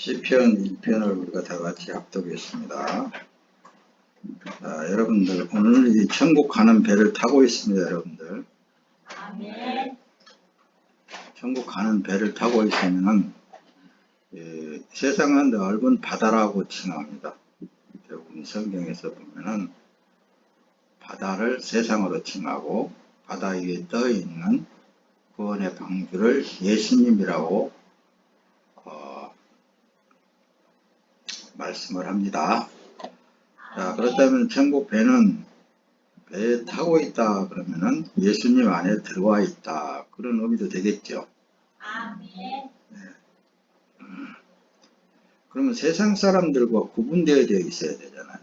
시편 1편을 우리가 다 같이 합독했습니다. 여러분들 오늘 이 천국 가는 배를 타고 있습니다. 여러분들 아멘. 천국 가는 배를 타고 있으면 세상은 넓은 바다라고 칭합니다. 대부분 성경에서 보면은 바다를 세상으로 칭하고 바다 위에 떠 있는 구원의 방주를 예수님이라고 말씀을 합니다. 자, 그렇다면 천국 배는 배에 타고 있다 그러면은 예수님 안에 들어와 있다 그런 의미도 되겠죠. 아멘. 그러면 세상 사람들과 구분되어 있어야 되잖아요.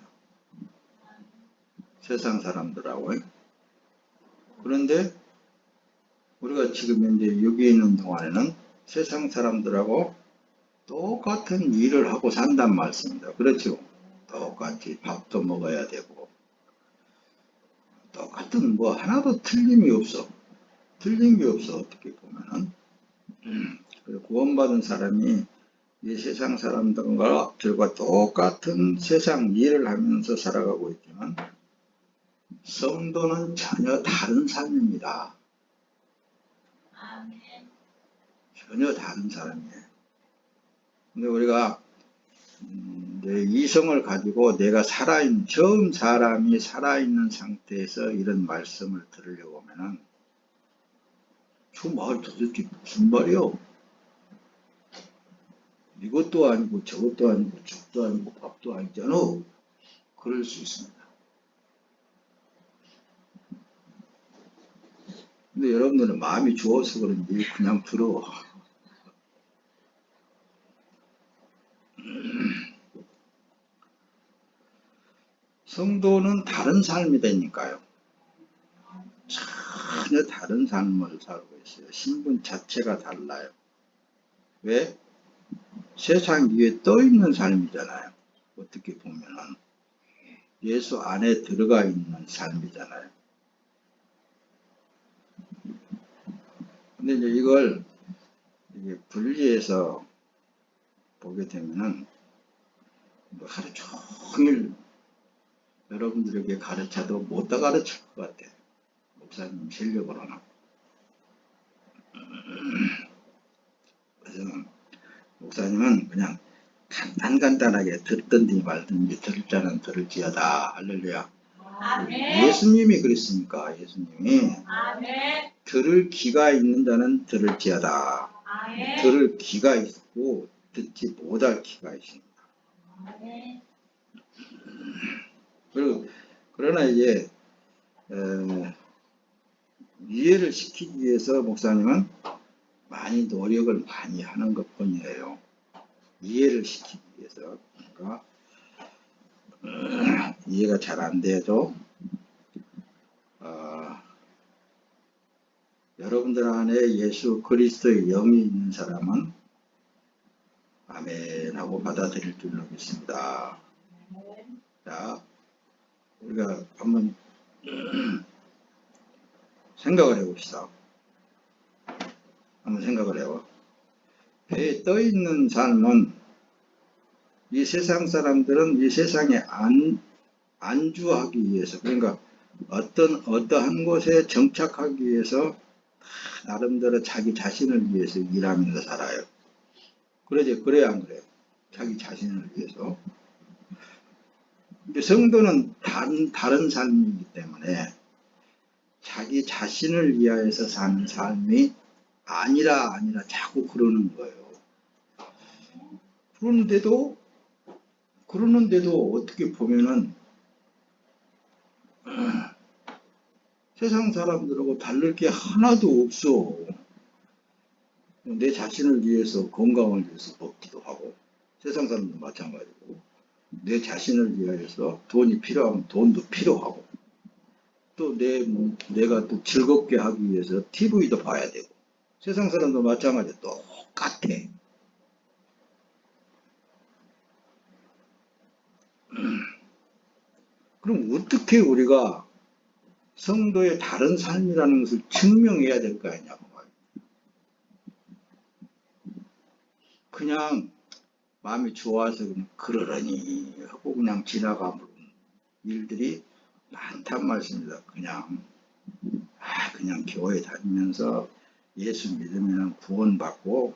세상 사람들하고. 그런데 우리가 지금 현재 여기 있는 동안에는 세상 사람들하고 똑같은 일을 하고 산단 말씀입니다. 그렇죠? 똑같이 밥도 먹어야 되고 똑같은 뭐 하나도 틀림이 없어. 틀린 게 없어. 어떻게 보면은 구원받은 사람이 이 세상 사람들과 똑같은 세상 일을 하면서 살아가고 있지만 성도는 전혀 다른 삶입니다. 아멘. 전혀 다른 사람이에요. 근데 우리가 내 이성을 가지고 내가 처음 사람이 살아있는 상태에서 이런 말씀을 들으려고 하면은 저 말 도대체 무슨 말이요? 이것도 아니고 저것도 아니고 죽도 아니고 밥도 아니잖아. 그럴 수 있습니다. 근데 여러분들은 마음이 좋아서 그런지 그냥 들어. 성도는 다른 삶이 되니까요. 전혀 다른 삶을 살고 있어요. 신분 자체가 달라요. 왜? 세상 위에 떠 있는 삶이잖아요. 어떻게 보면은 예수 안에 들어가 있는 삶이잖아요. 근데 이제 이걸 분리해서 보게 되면은 하루 종일 여러분들에게 가르쳐도 못 다 가르칠 것 같아요. 목사님 실력으로는. 그래서 목사님은 그냥 간단하게 듣든지 말든지 들을 자는 들을지어다. 할렐루야. 아멘. 예수님이 그랬으니까 예수님이 아멘. 들을 귀가 있는 자는 들을지어다. 아멘. 들을 귀가 있고 듣지 못할 귀가 있습니다. 아멘. 그러나 이제 이해를 시키기 위해서 목사님은 많이 노력을 많이 하는 것뿐이에요. 이해를 시키기 위해서. 그러니까 이해가 잘 안 돼도 여러분들 안에 예수 그리스도의 영이 있는 사람은 아멘 하고 받아들일 줄로 믿습니다. 자, 우리가 한번 생각을 해봅시다. 한번 생각을 해봐. 배에 떠 있는 삶은 이 세상 사람들은 이 세상에 안주하기 위해서, 그러니까 어떠한 곳에 정착하기 위해서 나름대로 자기 자신을 위해서 일하면서 살아요. 그러지, 그래야 안 그래요? 자기 자신을 위해서. 근데 성도는 다른 삶이기 때문에 자기 자신을 위하여서 사는 삶이 아니라 자꾸 그러는 거예요. 그러는데도 어떻게 보면은 세상 사람들하고 다를 게 하나도 없어. 내 자신을 위해서 건강을 위해서 먹기도 하고 세상 사람도 마찬가지고 내 자신을 위해서 돈이 필요하면 돈도 필요하고 또 내가 또 즐겁게 하기 위해서 TV도 봐야 되고 세상 사람도 마찬가지 똑같아. 그럼 어떻게 우리가 성도의 다른 삶이라는 것을 증명해야 될 거 아니냐고 말이야. 그냥 마음이 좋아서 그냥 그러려니 하고 그냥 지나가는 일들이 많단 말씀입니다. 그냥 교회 다니면서 예수 믿으면 구원받고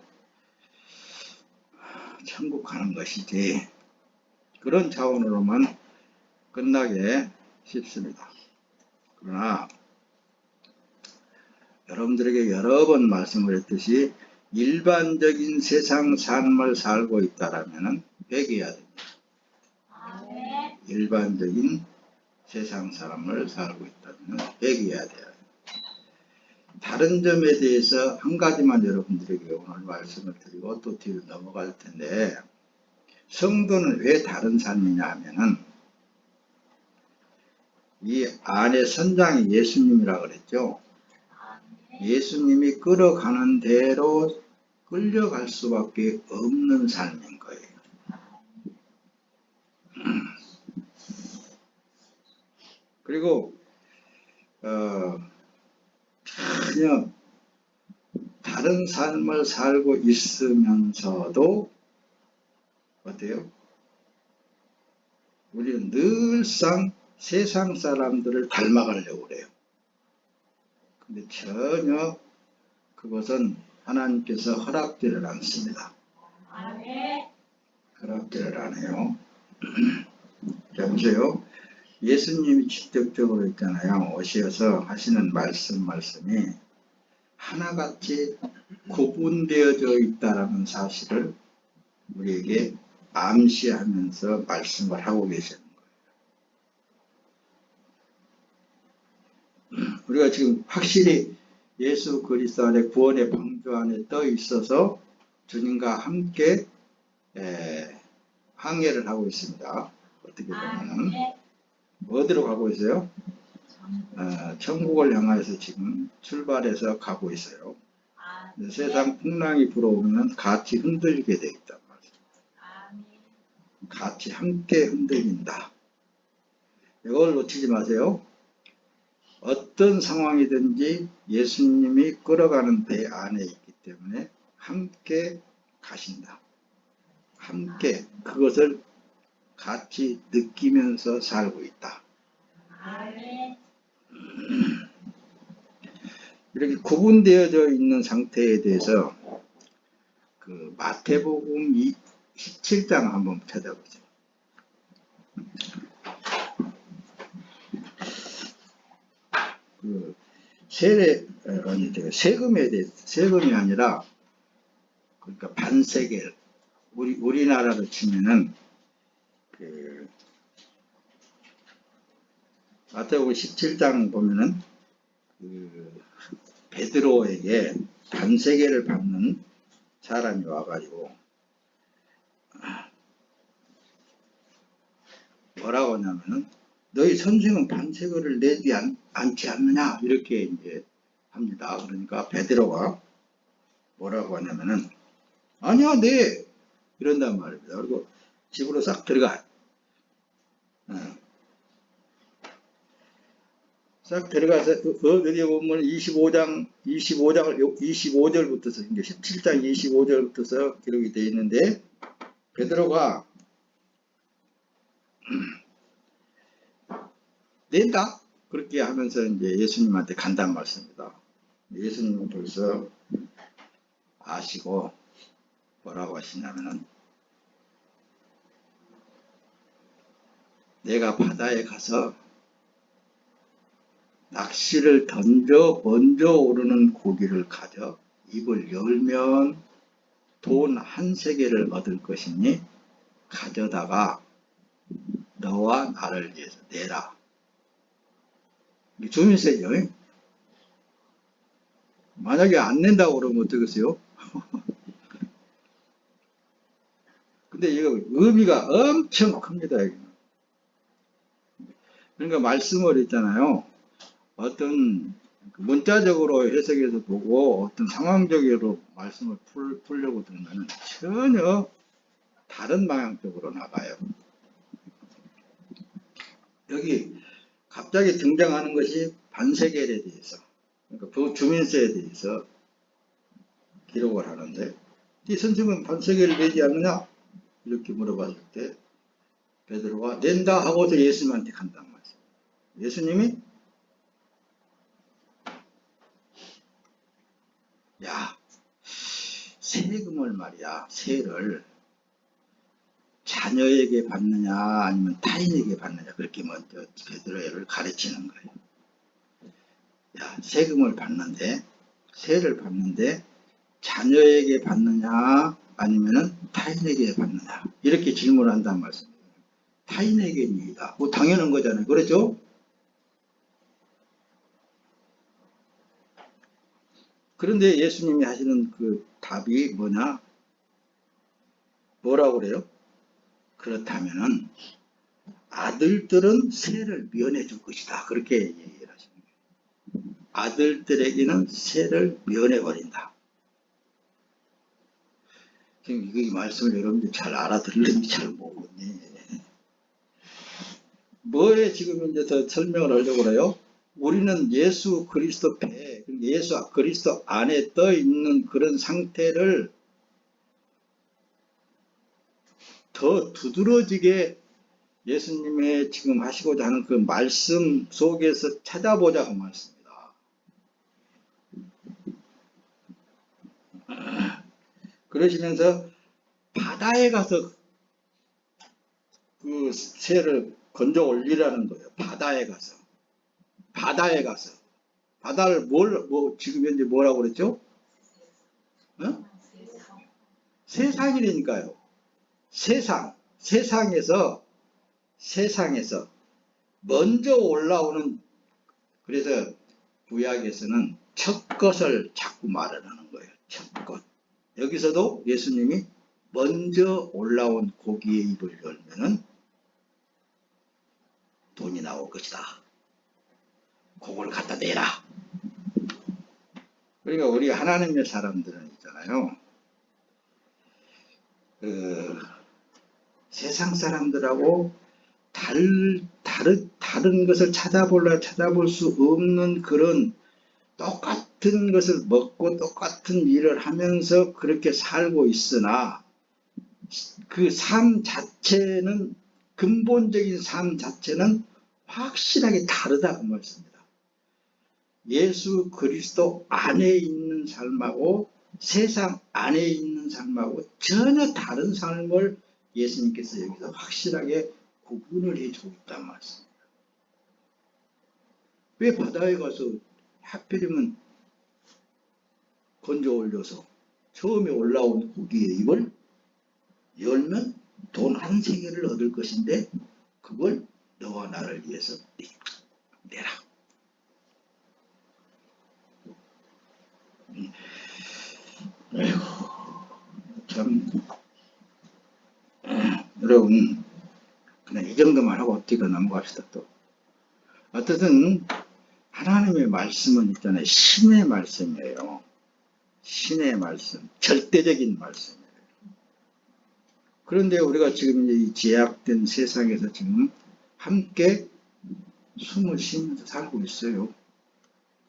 천국 가는 것이지, 그런 차원으로만 끝나게 싶습니다. 그러나 여러분들에게 여러 번 말씀을 했듯이 일반적인 세상 삶을 살고 있다라면 회개해야 됩니다. 아멘. 일반적인 세상 사람을 살고 있다면 회개해야 돼요. 다른 점에 대해서 한 가지만 여러분들에게 오늘 말씀을 드리고 또 뒤로 넘어갈 텐데, 성도는 왜 다른 삶이냐 하면은 이 안에 선장이 예수님이라 그랬죠. 아멘. 예수님이 끌어가는 대로 끌려갈 수밖에 없는 삶인 거예요. 그리고 전혀 다른 삶을 살고 있으면서도 어때요? 우리는 늘상 세상 사람들을 닮아가려고 그래요. 근데 전혀 그것은 하나님께서 허락되를 않습니다. 아멘. 허락되를 안 해요. 자, 보세요. 예수님이 직접적으로 있잖아요. 오셔서 하시는 말씀이 하나같이 구분되어져 있다라는 사실을 우리에게 암시하면서 말씀을 하고 계시는 거예요. 우리가 지금 확실히 예수 그리스도 안에 구원의 방주 안에 떠 있어서 주님과 함께 항해를 하고 있습니다. 어떻게 보면은 아멘. 어디로 가고 있어요? 천국을 향해서 지금 출발해서 가고 있어요. 아멘. 세상 풍랑이 불어오면 같이 흔들리게 돼 있단 말이에요. 아멘. 같이 함께 흔들린다. 이걸 놓치지 마세요. 어떤 상황이든지 예수님이 끌어가는 배 안에 있기 때문에 함께 가신다. 함께 그것을 같이 느끼면서 살고 있다. 아멘. 이렇게 구분되어져 있는 상태에 대해서 그 마태복음 17장 한번 찾아보세요. 그 세금에 대해서, 세금이 아니라 그러니까 반세겔, 우리나라로 치면은 그 마태복음 17장 보면은 그 베드로에게 반세겔을 받는 사람이 와가지고 뭐라고 하냐면은 너희 선생은 반세겔을 내지 않지 않느냐 이렇게 이제 합니다. 그러니까 베드로가 뭐라고 하냐면은 아니야 네 이런단 말입니다. 그리고 집으로 싹 들어가. 싹 들어가서 어디 보면 25절부터서 이제 17장 25절부터서 기록이 되어 있는데 베드로가 낸다 그렇게 하면서 이제 예수님한테 간단 말씀입니다. 예수님은 벌써 아시고 뭐라고 하시냐면은 내가 바다에 가서 낚시를 던져 먼저 오르는 고기를 가져 입을 열면 돈 한 세겔을 얻을 것이니 가져다가 너와 나를 위해서 내라. 주민세죠. 만약에 안 낸다고 그러면 어떡하세요? 근데 이거 의미가 엄청 큽니다. 그러니까 말씀을 했잖아요. 어떤 문자적으로 해석해서 보고 어떤 상황적으로 말씀을 풀려고 들면 전혀 다른 방향 쪽으로 나가요. 여기 갑자기 등장하는 것이 반세겔에 대해서, 그러니까 그 주민세에 대해서 기록을 하는데 이 선생은 반세겔을 내지 않느냐? 이렇게 물어봤을 때 베드로가 낸다 하고서 예수님한테 간단 말이에요. 예수님이 야, 세금을 말이야, 세를 자녀에게 받느냐 아니면 타인에게 받느냐, 그렇게 먼저 베드로를 가르치는 거예요. 야, 세금을 받는데, 세를 받는데 자녀에게 받느냐 아니면 타인에게 받느냐, 이렇게 질문을 한단 말씀이에요. 타인에게입니다. 뭐 당연한 거잖아요. 그렇죠? 그런데 예수님이 하시는 그 답이 뭐냐? 뭐라고 그래요? 그렇다면은 아들들은 세를 면해 줄 것이다. 그렇게 얘기를 하시는 거예요. 아들들에게는 세를 면해 버린다. 지금 이 말씀을 여러분들 잘 알아들는지 잘 모르겠네. 뭐에 지금 이제 더 설명을 하려고 그래요? 우리는 예수 그리스도 배, 예수 그리스도 안에 떠 있는 그런 상태를 더 두드러지게 예수님의 지금 하시고자 하는 그 말씀 속에서 찾아보자 그 말씀입니다. 그러시면서 바다에 가서 그 새를 건져 올리라는 거예요. 바다에 가서. 바다를 지금 현재 뭐라고 그랬죠? 어? 세상이라니까요. 세상에서 먼저 올라오는, 그래서 구약에서는 첫 것을 자꾸 말하는 거예요. 첫 것. 여기서도 예수님이 먼저 올라온 고기의 입을 열면은 돈이 나올 것이다. 그걸 갖다 대라. 그러니까 우리 하나님의 사람들은 있잖아요. 세상 사람들하고 다른 것을 찾아볼 수 없는 그런 똑같은 것을 먹고 똑같은 일을 하면서 그렇게 살고 있으나 그 삶 자체는, 근본적인 삶 자체는 확실하게 다르다 그 말씀입니다. 예수 그리스도 안에 있는 삶하고 세상 안에 있는 삶하고 전혀 다른 삶을 예수님께서 여기서 확실하게 구분을 해주고 있단 말씀입니다. 왜 바다에 가서 하필이면 건져 올려서 처음에 올라온 고기의 입을 열면 돈 한 세계를 얻을 것인데 그걸 너와 나를 위해서 내라. 아이고, 참, 여러분, 그냥 이 정도만 하고 뒤로 넘어갑시다. 또 어쨌든 하나님의 말씀은 있잖아요. 신의 말씀이에요. 신의 말씀, 절대적인 말씀이에요. 그런데 우리가 지금 이 제약된 세상에서 지금 함께 숨을 쉬면서 살고 있어요.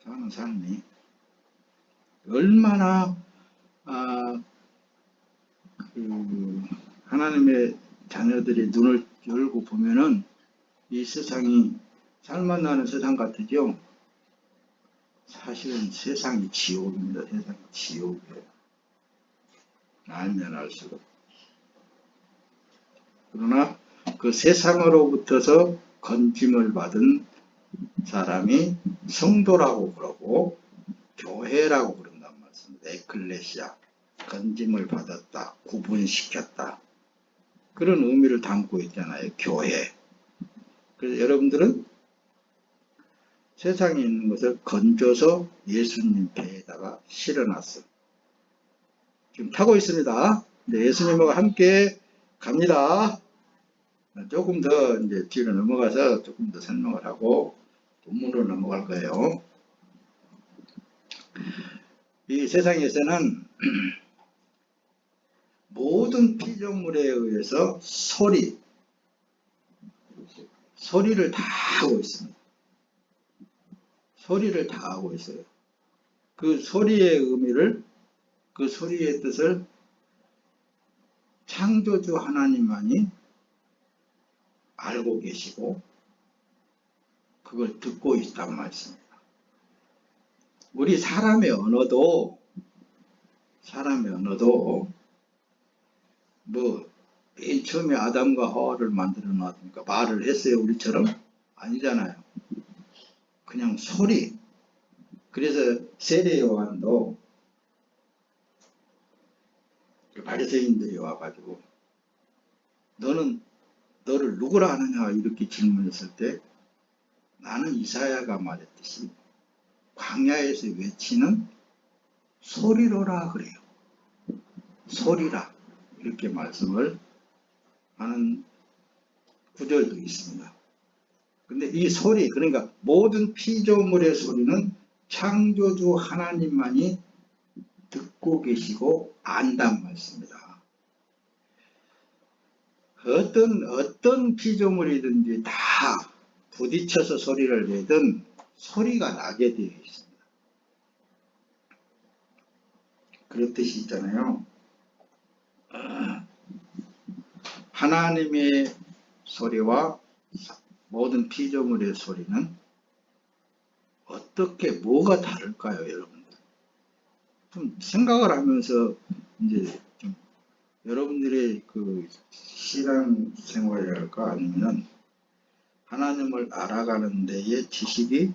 사는 삶이 얼마나 하나님의 자녀들이 눈을 열고 보면은 이 세상이 살만나는 세상 같으죠. 사실은 세상이 지옥입니다. 세상이 지옥이에요. 알면 알수록. 그러나 그 세상으로부터서 건짐을 받은 사람이 성도라고 그러고 교회라고 그런단 말씀입니다. 에클레시아, 건짐을 받았다, 구분시켰다, 그런 의미를 담고 있잖아요. 교회. 그래서 여러분들은 세상에 있는 것을 건져서 예수님 배에다가 실어놨어. 지금 타고 있습니다. 네, 예수님하고 함께 갑니다. 조금 더 이제 뒤로 넘어가서 조금 더 설명을 하고 본문으로 넘어갈 거예요. 이 세상에서는 모든 피조물에 의해서 소리를 다 하고 있습니다. 소리를 다 하고 있어요. 그 소리의 의미를, 그 소리의 뜻을 창조주 하나님만이 알고 계시고 그걸 듣고 있단 말씀입니다. 우리 사람의 언어도 뭐 맨 처음에 아담과 하와를 만들어 놨으니까 말을 했어요 우리처럼? 아니잖아요. 그냥 소리. 그래서 세례 요한도 바리새인들이 와가지고 너를 누구라 하느냐 이렇게 질문했을 때 나는 이사야가 말했듯이 광야에서 외치는 소리로라 그래요. 소리라 이렇게 말씀을 하는 구절도 있습니다. 근데 이 소리, 그러니까 모든 피조물의 소리는 창조주 하나님만이 듣고 계시고 안단 말씀입니다. 어떤 피조물이든지 다 부딪혀서 소리를 내든 소리가 나게 되어 있습니다. 그런 뜻이 있잖아요. 하나님의 소리와 모든 피조물의 소리는 어떻게 뭐가 다를까요, 여러분들? 좀 생각을 하면서 이제 좀 여러분들의 그 신앙 생활이랄까 아니면은 하나님을 알아가는 데의 지식이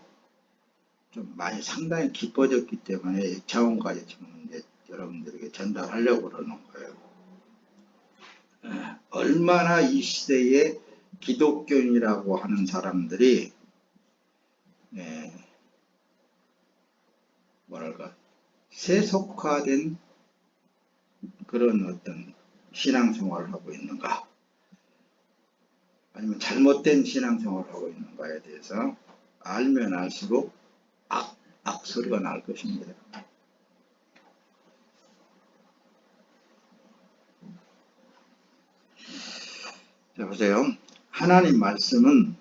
좀 많이 상당히 깊어졌기 때문에 이 차원까지 지금 이제 여러분들에게 전달하려고 그러는 거예요. 얼마나 이 시대에 기독교인이라고 하는 사람들이 뭐랄까 세속화된 그런 어떤 신앙생활을 하고 있는가 아니면 잘못된 신앙생활을 하고 있는가에 대해서 알면 알수록 악소리가 날 것입니다. 자, 보세요. 하나님 말씀은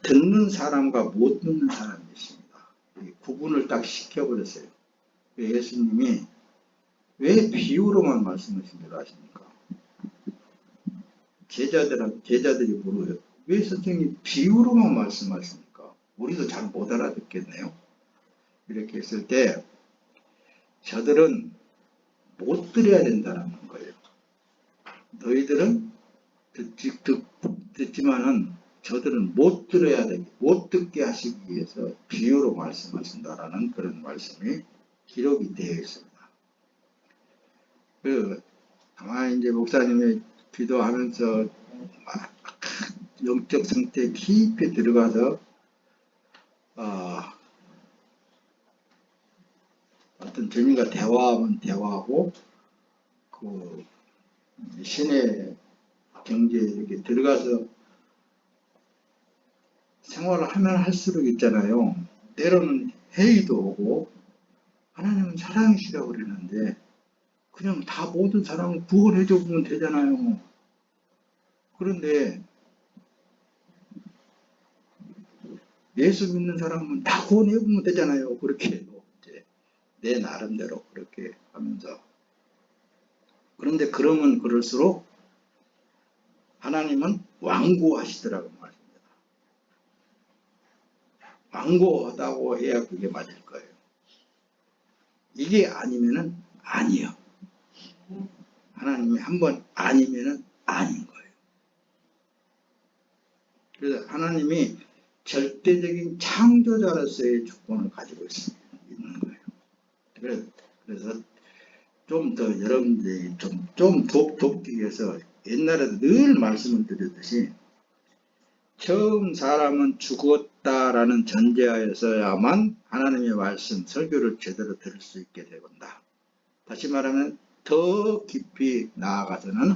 듣는 사람과 못 듣는 사람이 있습니다. 구분을 딱 시켜버렸어요. 예수님이 왜 비유로만 말씀하신다고 하십니까? 제자들이 물어요. 왜 선생님 비유로만 말씀하십니까? 우리도 잘 못 알아듣겠네요. 이렇게 했을 때 저들은 못 들어야 된다는 거예요. 너희들은 듣지만은 저들은 못 들어야 되기, 못 듣게 하시기 위해서 비유로 말씀하신다라는 그런 말씀이 기록이 되어 있습니다. 가만히 이제 목사님이 기도하면서 영적 상태에 깊이 들어가서 어떤 주님과 대화하면 대화하고 그 신의 경지에 이렇게 들어가서 생활을 하면 할수록 있잖아요. 때로는 회의도 오고 하나님은 사랑이시라고 그러는데 그냥 다 모든 사람을 구원해 줘보면 되잖아요. 그런데 예수 믿는 사람은 다 구원해 보면 되잖아요. 그렇게 이제 내 나름대로 그렇게 하면서. 그런데 그러면 그럴수록 하나님은 완고하시더라고 말입니다. 완고하다고 해야 그게 맞을 거예요. 이게 아니면은 아니요. 하나님이 한번 아니면은 아닌 거예요. 그래서 하나님이 절대적인 창조자로서의 주권을 가지고 있는 거예요. 그래서 좀 더 여러분들이 좀 돕기 위해서 옛날에도 늘 말씀을 드렸듯이 처음 사람은 죽었다라는 전제하에서야만 하나님의 말씀, 설교를 제대로 들을 수 있게 되건다. 다시 말하면 더 깊이 나아가서는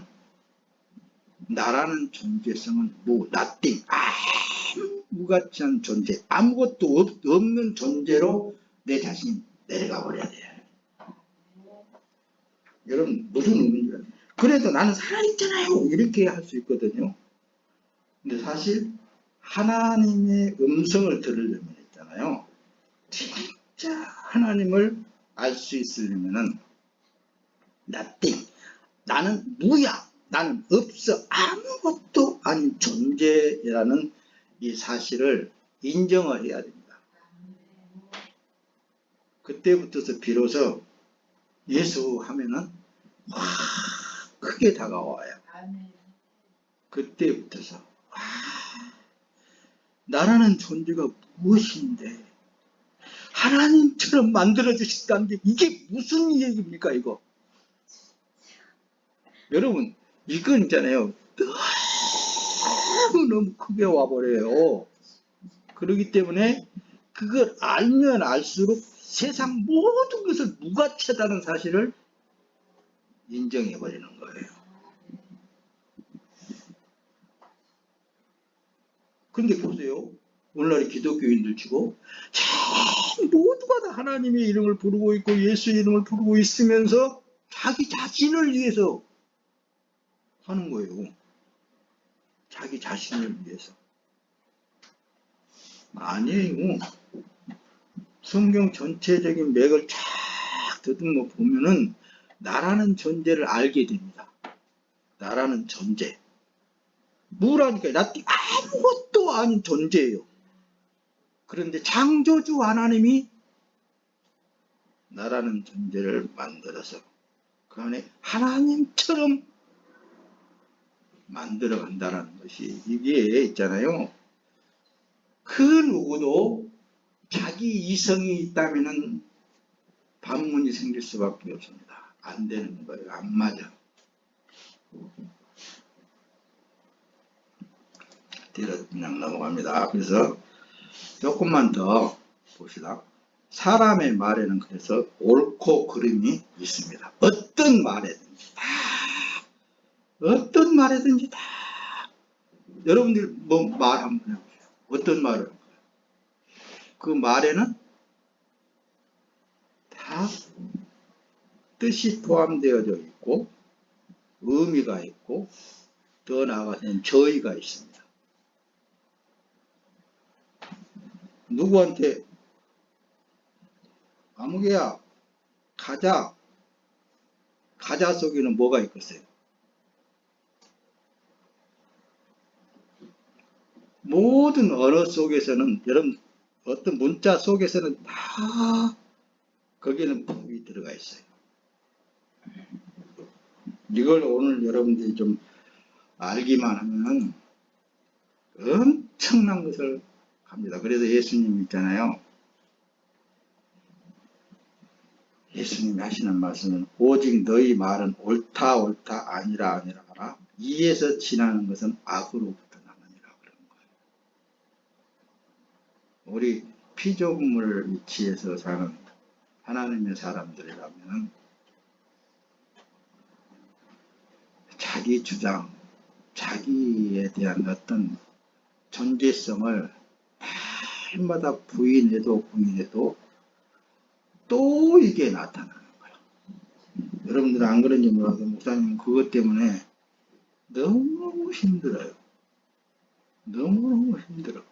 나라는 존재성은 nothing, 무가치 한 존재, 아무것도 없는 존재로 내 자신이 내려가 버려야 돼요. 여러분 무슨 의미인지 알아요? 그래도 나는 살아있잖아요 이렇게 할 수 있거든요. 근데 사실 하나님의 음성을 들으려면 있잖아요. 진짜 하나님을 알 수 있으려면은 nothing, 나는 무야, 나는 없어, 아무것도 아닌 존재라는 이 사실을 인정을 해야 됩니다. 그때부터서 비로소 예수 하면은 확 크게 다가와요. 그때부터서 나라는 존재가 무엇인데 하나님처럼 만들어주셨다는 게 이게 무슨 얘기입니까 이거? 여러분 이건 있잖아요. 너무 크게 와버려요. 그렇기 때문에 그걸 알면 알수록 세상 모든 것을 무가치하다는 사실을 인정해버리는 거예요. 근데 보세요. 오늘날 기독교인들 치고 모두가 다 하나님의 이름을 부르고 있고 예수 이름을 부르고 있으면서 자기 자신을 위해서 하는 거예요. 자기 자신을 위해서. 아니에요. 성경 전체적인 맥을 쫙 더듬어 보면은 나라는 존재를 알게 됩니다. 나라는 존재. 뭐라니까 나 아무것도 아닌 존재예요. 그런데 창조주 하나님이 나라는 존재를 만들어서 그 안에 하나님처럼 만들어 간다는 것이 이게 있잖아요. 그 누구도 자기 이성이 있다면은 반문이 생길 수밖에 없습니다. 안 되는 거예요. 안 맞아. 뒤로 그냥 넘어갑니다. 그래서 조금만 더 봅시다. 사람의 말에는 그래서 옳고 그름이 있습니다. 어떤 말에든지 다 여러분들 뭐 말 한번 해보세요. 어떤 말을 할까요? 그 말에는 다 뜻이 포함되어져 있고 의미가 있고 더 나아가서는 저의가 있습니다. 누구한테 아무개야 가자 속에는 뭐가 있겠어요? 모든 언어 속에서는 여러분 어떤 문자 속에서는 다 거기에는 품이 들어가 있어요. 이걸 오늘 여러분들이 좀 알기만 하면 엄청난 것을 합니다. 그래서 예수님 있잖아요. 예수님이 하시는 말씀은 오직 너희 말은 옳다 아니라 하라. 이에서 지나는 것은 악으로부터 나느니라 그런 거예요. 우리 피조물 위치에서 사는 하나님의 사람들이라면 자기 주장, 자기에 대한 어떤 존재성을 날마다 부인해도 또 이게 나타나는 거예요. 여러분들은 안 그런지 몰라도 목사님은 그것 때문에 너무 힘들어요. 너무 힘들어.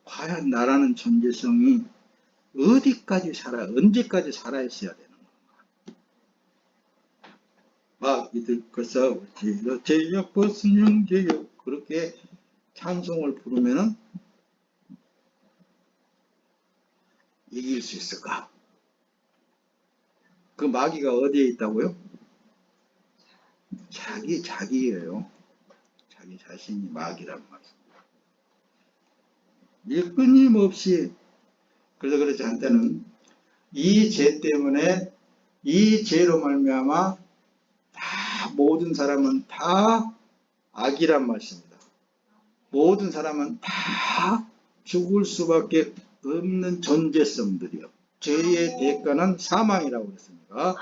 과연 나라는 존재성이 어디까지 언제까지 살아있어야 되는 건가. 막 이들께서 제역 벗은 제역 그렇게 찬송을 부르면은 이길 수 있을까? 그 마귀가 어디에 있다고요? 자기예요. 자기 자신이 마귀란 말입니다. 이 끊임없이 그래서 그렇지 한때는 이 죄 때문에 이 죄로 말미암아 다 모든 사람은 다 악이란 말씀입니다. 모든 사람은 다 죽을 수밖에 없는 존재성들이요. 죄의 대가는 사망이라고 그랬습니다.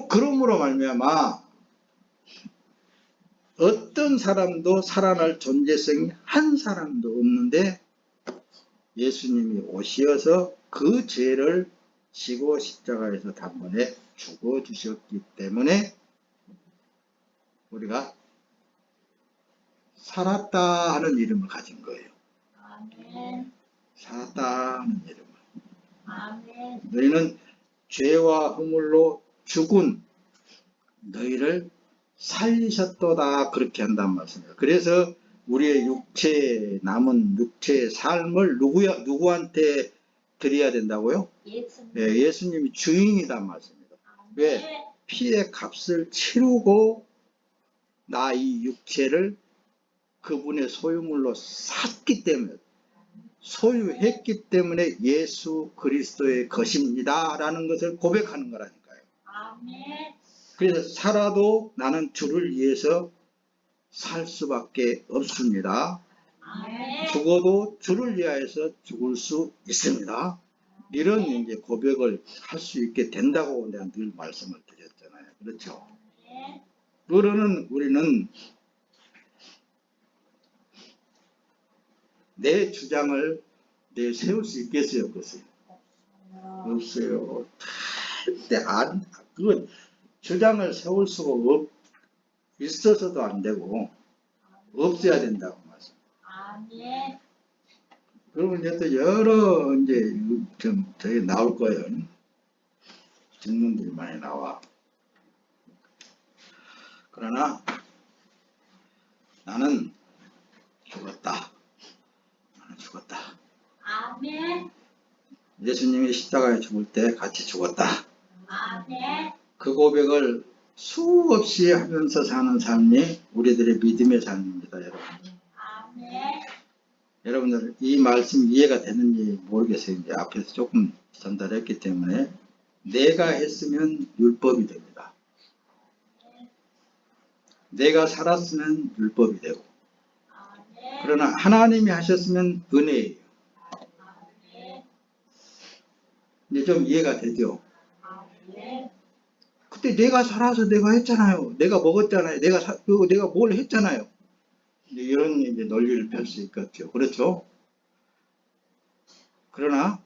그러므로 말미암아 어떤 사람도 살아날 존재성이 한 사람도 없는데 예수님이 오시어서 그 죄를 지고 십자가에서 단번에 죽어주셨기 때문에 우리가 살았다 하는 이름을 가진 거예요. 아멘. 살았다 하는 이름을. 아멘. 너희는 죄와 허물로 죽은 너희를 살리셨도다 그렇게 한단 말씀이에요. 그래서 우리의 남은 육체의 삶을 누구한테 드려야 된다고요? 예수님. 예, 예수님이 주인이란 말씀입니다. 왜? 아멘. 피의 값을 치르고 나 이 육체를 그분의 소유물로 샀기 때문에, 소유했기 때문에 예수 그리스도의 것입니다 라는 것을 고백하는 거라니까요. 아멘. 그래서 살아도 나는 주를 위해서 살 수밖에 없습니다. 아멘. 죽어도 주를 위하여서 죽을 수 있습니다. 이런 이제 고백을 할 수 있게 된다고 내가 늘 말씀을 드렸잖아요. 그렇죠? 아멘. 그러는 우리는 내 주장을 세울 수 있겠어요? 없겠어요? 없어요. 절대 그건 주장을 세울 수가 있어서도 안 되고, 없어야 된다고 말씀. 아멘. 그러면 이제 또 여러 좀 저기 나올 거예요. 질문들이 많이 나와. 그러나 나는 죽었다. 나는 죽었다. 아멘. 예수님이 십자가에 죽을 때 같이 죽었다. 아멘. 그 고백을 수없이 하면서 사는 삶이 우리들의 믿음의 삶입니다, 여러분. 아멘. 여러분들 이 말씀 이해가 되는지 모르겠어요. 이제 앞에서 조금 전달했기 때문에 내가 했으면 율법이 됩니다. 내가 살았으면 율법이 되고, 아멘. 그러나 하나님이 하셨으면 은혜예요. 아멘. 이제 좀 이해가 되죠? 아멘. 그때 내가 살아서 내가 했잖아요. 내가 먹었잖아요. 그리고 내가 뭘 했잖아요. 이제 이런 이제 논리를 펼 수 있겠죠. 그렇죠? 그러나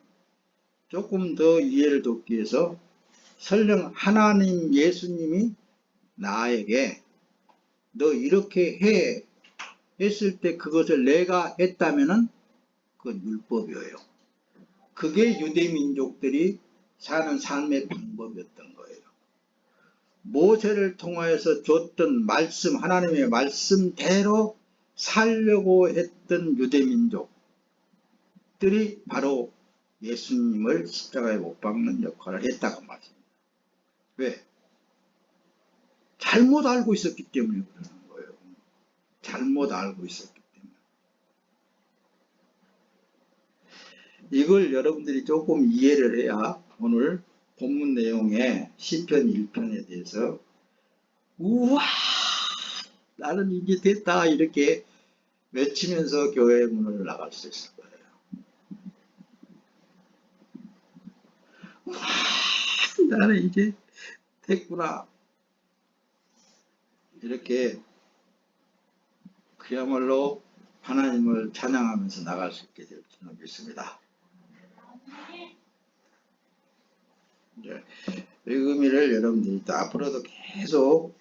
조금 더 이해를 돕기 위해서 설령 하나님 예수님이 나에게 너 이렇게 해 했을 때 그것을 내가 했다면은 그건 율법이에요. 그게 유대민족들이 사는 삶의 방법이었던 거예요. 모세를 통하여서 줬던 말씀, 하나님의 말씀대로 살려고 했던 유대민족들이 바로 예수님을 십자가에 못 박는 역할을 했다고 말씀입니다. 왜? 잘못 알고 있었기 때문에 그러는 거예요. 잘못 알고 있었기 때문에. 이걸 여러분들이 조금 이해를 해야 오늘 본문 내용의 시편 1편에 대해서 우와 나는 이게 됐다 이렇게 외치면서 교회 문을 나갈 수 있을 거예요. 우와 나는 이제 됐구나 이렇게 그야말로 하나님을 찬양하면서 나갈 수 있게 될 줄로 믿습니다. 이제 이 의미를 여러분들이 또 앞으로도 계속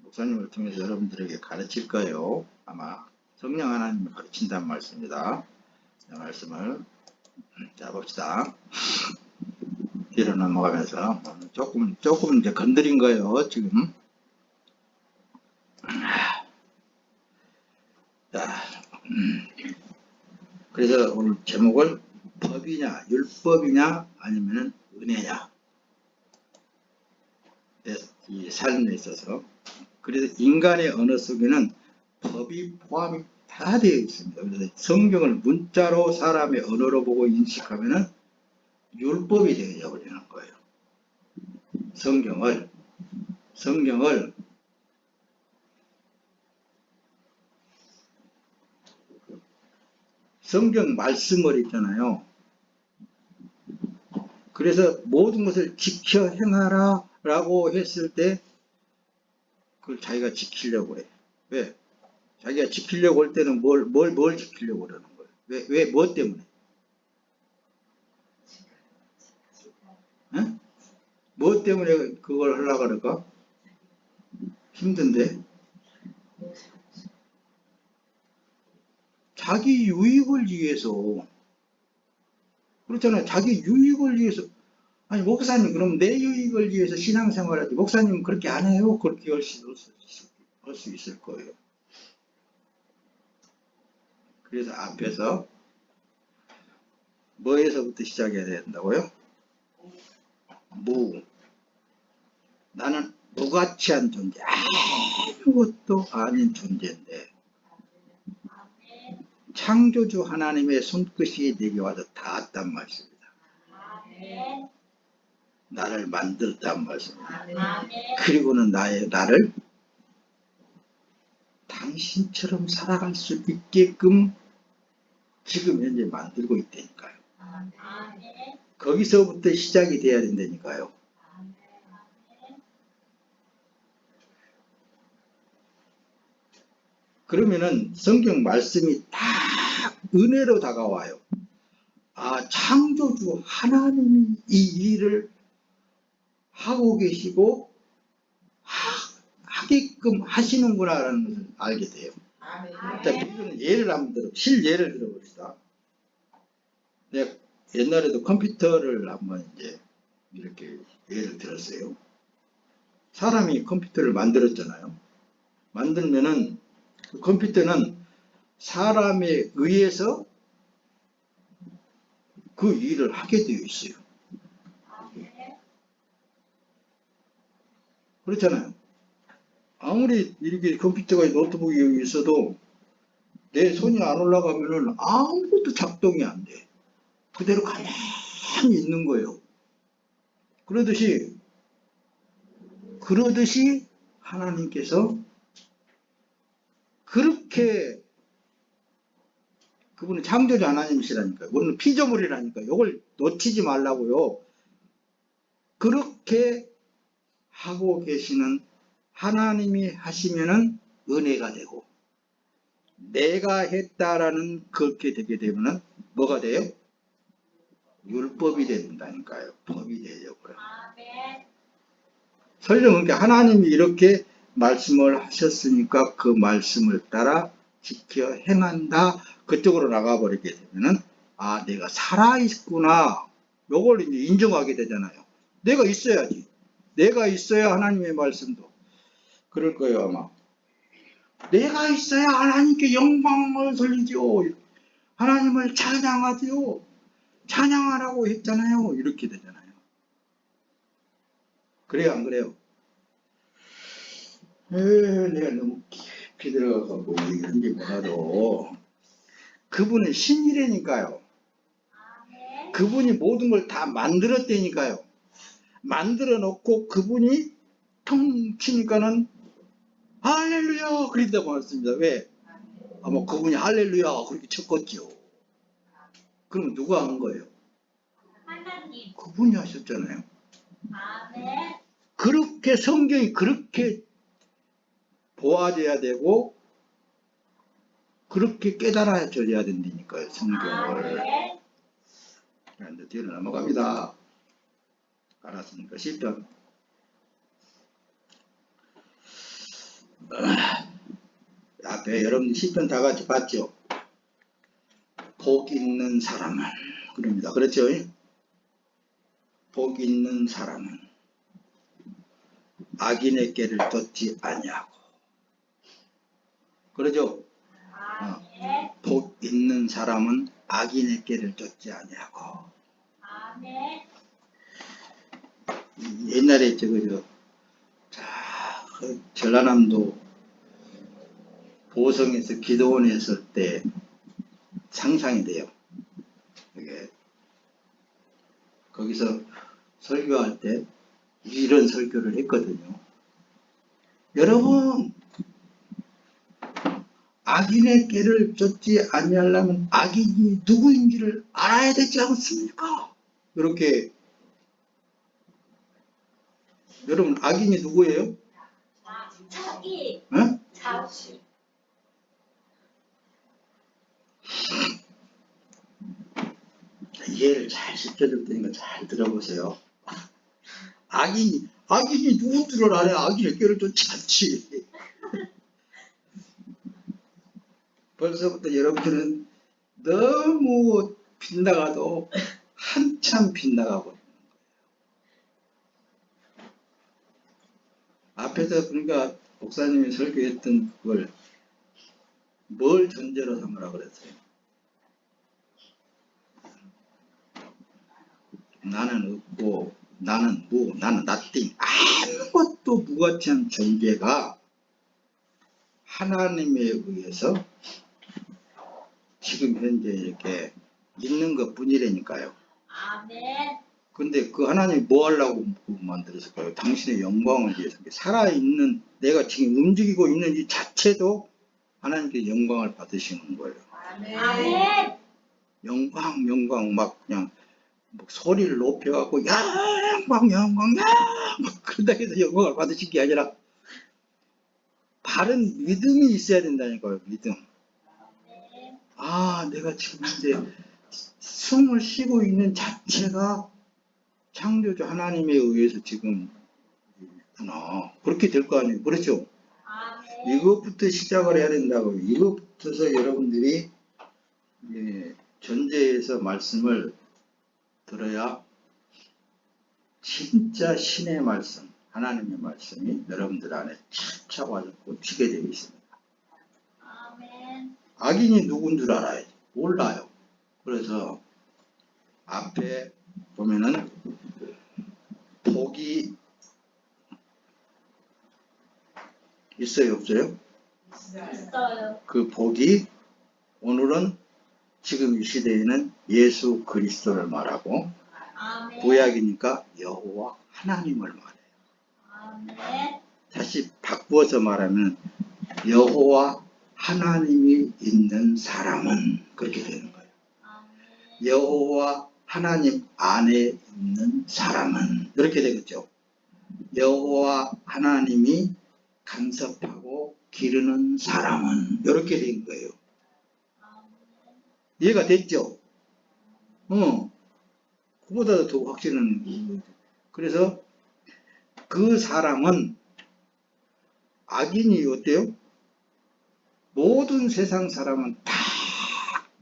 목사님을 통해서 여러분들에게 가르칠 거예요. 아마 성령 하나님이 가르친다는 말씀입니다. 이 말씀을 자 봅시다. 뒤로 넘어가면서 조금 이제 건드린 거예요. 지금. 자, 그래서 오늘 제목을 법이냐 율법이냐 아니면 은혜냐 이 삶에 있어서 그래서 인간의 언어 속에는 법이 포함이 다 되어 있습니다. 그래서 성경을 문자로 사람의 언어로 보고 인식하면은 율법이 되어버리는 거예요. 성경을 성경 말씀을 있잖아요. 그래서 모든 것을 지켜 행하라 라고 했을 때 그걸 자기가 지키려고 해. 왜? 자기가 지키려고 할 때는 뭘 지키려고 그러는 거예요? 왜, 뭐 때문에? 응? 뭐 때문에 그걸 하려고 그럴까? 힘든데? 자기 유익을 위해서. 그렇잖아요. 자기 유익을 위해서. 아니 목사님 그럼 내 유익을 위해서 신앙생활하지 목사님은 그렇게 안 해요? 그렇게 할 수 있을 거예요. 그래서 앞에서 뭐에서부터 시작해야 된다고요? 무. 나는 무가치한 존재, 아무것도 아닌 존재인데 아멘. 창조주 하나님의 손끝이 내게 와서 닿았단 말씀입니다. 아멘. 나를 만들었단 말씀입니다. 아멘. 그리고는 나를 당신처럼 살아갈 수 있게끔 지금 현재 만들고 있다니까요. 아멘. 거기서부터 시작이 돼야 된다니까요. 아멘. 그러면은 성경 말씀이 다 은혜로 다가와요. 아, 창조주 하나님이 이 일을 하고 계시고 하게끔 하시는구나라는 것을 알게 돼요. 자, 이거는 예를 한번 실예를 들어봅시다. 내가 옛날에도 컴퓨터를 한번 이제 이렇게 예를 들었어요. 사람이 컴퓨터를 만들었잖아요. 만들면은 그 컴퓨터는 사람에 의해서 그 일을 하게 되어 있어요. 아멘. 그렇잖아요. 아무리 이렇게 컴퓨터가 노트북이 여기 있어도 내 손이 안 올라가면은 아무것도 작동이 안 돼. 그대로 가만히 있는 거예요. 그러듯이 하나님께서 그렇게 그분은 창조주 하나님이시라니까요. 우리는 피조물이라니까요. 이걸 놓치지 말라고요. 그렇게 하고 계시는 하나님이 하시면은 은혜가 되고 내가 했다라는 그렇게 되게 되면은 뭐가 돼요? 율법이 된다니까요. 법이 되죠. 아멘. 설령 그러니까 하나님이 이렇게 말씀을 하셨으니까 그 말씀을 따라 지켜 행한다. 그쪽으로 나가버리게 되면은 아, 내가 살아있구나. 요걸 이제 인정하게 되잖아요. 내가 있어야지. 내가 있어야 하나님의 말씀도 그럴 거예요, 아마. 내가 있어야 하나님께 영광을 돌리죠. 하나님을 찬양하지요. 찬양하라고 했잖아요. 이렇게 되잖아요. 그래요, 안 그래요? 내가 너무 깊이 들어가서 얘기하는 게 뭐라도 그분은 신이라니까요. 아멘. 그분이 모든 걸 다 만들었다니까요. 만들어 놓고 그분이 통 치니까는 할렐루야 그린다고 했습니다. 왜? 아마 그분이 할렐루야 그렇게 쳤겠죠. 그럼 누가 한 거예요? 하나님. 그분이 하셨잖아요. 아멘. 그렇게 성경이 그렇게 보아져야 되고 그렇게 깨달아져야 된다니까요. 성경을. 아멘. 이제 뒤로 넘어갑니다. 알았으니까 10편. 앞에 여러분들 10편 다 같이 봤죠? 복 있는 사람은 그럽니다. 그렇죠? 복 있는 사람은 악인의 꾀를 쫓지 아니하고 그러죠? 아멘. 복 있는 사람은 악인의 꾀를 쫓지 아니하고 아멘. 옛날에 그 전라남도 보성에서 기도원에 있을 때 상상이 돼요. 이게 거기서 설교할 때 이런 설교를 했거든요. 여러분, 악인의 꾀를 쫓지 아니하려면 악인이 누구인지를 알아야 되지 않습니까? 이렇게. 여러분, 악인이 누구예요? 자기. 어? 자기. 이해를 잘 시켜줄 테니까 잘 들어보세요. 악인이 누군 줄을 알아야 악인의 꾀를 쫓지 않지. 벌써부터 여러분들은 너무 빗나가도 한참 빗나가고 앞에서 그러니까 목사님이 설교했던 그걸 뭘 전제로 삼으라 그랬어요? 나는 없고 나는 무, 나는 nothing. 아무것도 무가치한 존재가 하나님에 의해서 지금 현재 이렇게 있는 것 뿐이라니까요. 아멘. 근데 그 하나님이 뭐 하려고 만들었을까요? 당신의 영광을 위해서. 살아있는, 내가 지금 움직이고 있는 이 자체도 하나님께 영광을 받으시는 거예요. 아멘. 영광, 막 그냥 막 소리를 높여갖고, 영광, 막 그런다 해서 영광을 받으신 게 아니라, 바른 믿음이 있어야 된다니까요, 믿음. 아, 내가 지금 이제 숨을 쉬고 있는 자체가 창조주 하나님에 의해서 지금 있구나. 그렇게 될 거 아니에요. 그렇죠? 아멘. 이것부터 시작을 해야 된다고요. 이것부터서 여러분들이 전제에서 말씀을 들어야 진짜 신의 말씀, 하나님의 말씀이 여러분들 안에 착착 와서 꽂히게 되어 있습니다. 아멘. 악인이 누군 줄 알아요? 몰라요. 그래서 앞에 보면은 복이 있어요, 없어요? 있어요. 그 복이 오늘은 지금 이 시대에는 예수 그리스도를 말하고 아멘. 구약이니까 여호와 하나님을 말해요. 아멘. 다시 바꾸어서 말하면 여호와 하나님이 있는 사람은 그렇게 되는 거예요. 아멘. 여호와 하나님 안에 있는 사람은 이렇게 되겠죠. 여호와 하나님이 간섭하고 기르는 사람은 이렇게 된 거예요. 이해가 됐죠? 그보다 더 확실한. 그래서 그 사람은 악인이 어때요? 모든 세상 사람은 다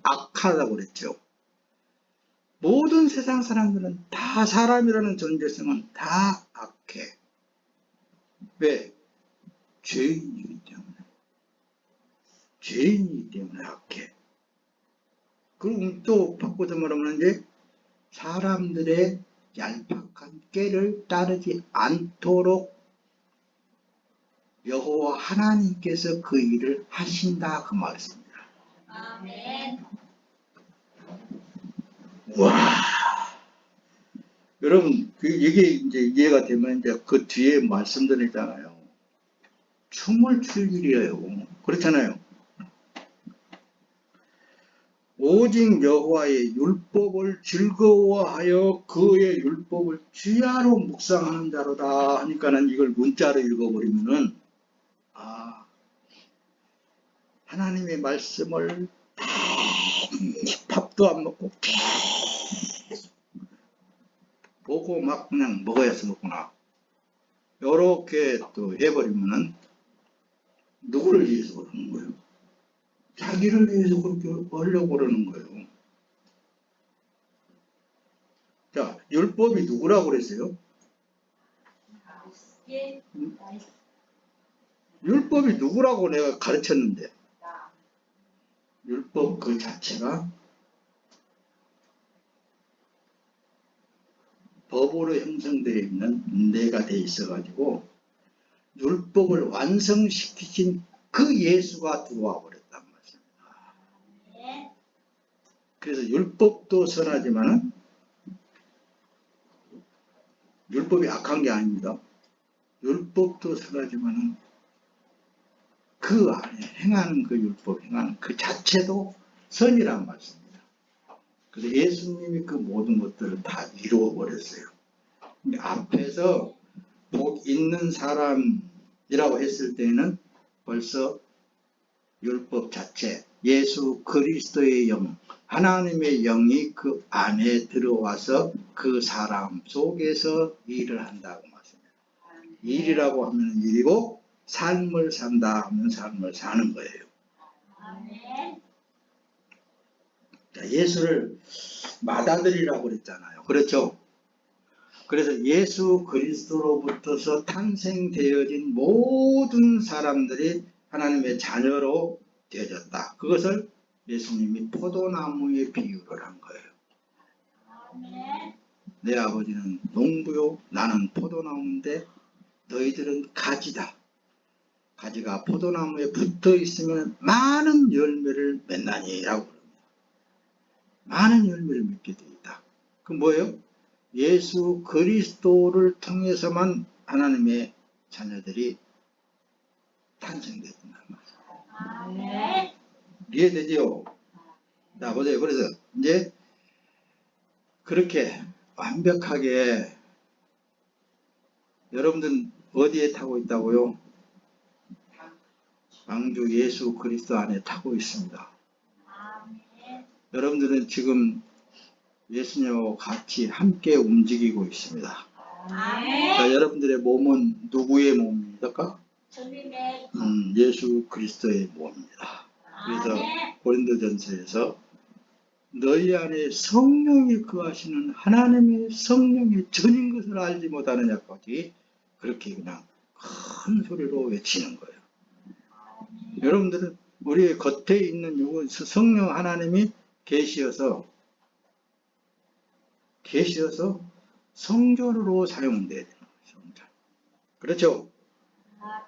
악하다고 그랬죠. 모든 세상 사람들은 다 사람이라는 존재성은 다 악해. 왜? 죄인이기 때문에. 죄인이기 때문에 악해. 그럼 또 바꿔서 말하면 이제 사람들의 얄팍한 꾀를 따르지 않도록 여호와 하나님께서 그 일을 하신다 그 말씀입니다. 아멘. 와, 여러분 이게 이제 이해가 되면 이제 그 뒤에 말씀드리잖아요. 춤을 출 일이에요. 그렇잖아요. 오직 여호와의 율법을 즐거워하여 그의 율법을 주야로 묵상하는 자로다 하니까는 이걸 문자로 읽어버리면은 하나님의 말씀을 밥도 안 먹고 계속 보고 막 그냥 먹어야지 먹구나. 요렇게 또 해버리면은 누구를 위해서 그러는 거예요? 자기를 위해서 그렇게 하려고 그러는 거예요. 자, 율법이 누구라고 그랬어요? 예. 율법이 누구라고 내가 가르쳤는데, 율법 그 자체가 법으로 형성되어 있는 내가 돼 있어가지고 율법을 완성시키신 그 예수가 들어와 버렸단 말씀입니다. 네. 그래서 율법도 선하지만은 율법이 악한 게 아닙니다. 율법도 선하지만은 그 안에 행하는 그 율법, 행하는 그 자체도 선이란 말씀입니다. 그래서 예수님이 그 모든 것들을 다 이루어 버렸어요. 앞에서 복 있는 사람이라고 했을 때는 벌써 율법 자체, 예수 그리스도의 영, 하나님의 영이 그 안에 들어와서 그 사람 속에서 일을 한다고 말씀합니다. 일이라고 하면 일이고 삶을 산다 하면 삶을 사는 거예요. 아멘. 자, 예수를 맏아들이라고 그랬잖아요. 그렇죠? 그래서 예수 그리스도로부터서 탄생되어진 모든 사람들이 하나님의 자녀로 되어졌다. 그것을 예수님이 포도나무에 비유를 한 거예요. 아멘. 내 아버지는 농부요, 나는 포도나무인데 너희들은 가지다. 가지가 포도나무에 붙어 있으면 많은 열매를 맺나니라고 그럽니다. 많은 열매를 맺게 되어 있다. 그 뭐예요? 예수 그리스도를 통해서만 하나님의 자녀들이 탄생된다는 말이에요. 아멘. 이해되지요? 자, 보세요. 그래서 이제 그렇게 완벽하게 여러분들은 어디에 타고 있다고요? 왕주 예수 그리스도 안에 타고 있습니다. 아멘. 여러분들은 지금 예수님하고 같이 함께 움직이고 있습니다. 아멘. 자, 여러분들의 몸은 누구의 몸입니까? 주님의 예수 그리스도의 몸입니다. 그래서 아멘. 고린도전서에서 너희 안에 성령이 거하시는 하나님의 성령의 전인 것을 알지 못하느냐까지 그렇게 그냥 큰 소리로 외치는 거예요. 여러분들은 우리의 겉에 있는 요거 성령 하나님이 계시어서 성전으로 사용돼야 되는 거예요. 성전. 그렇죠?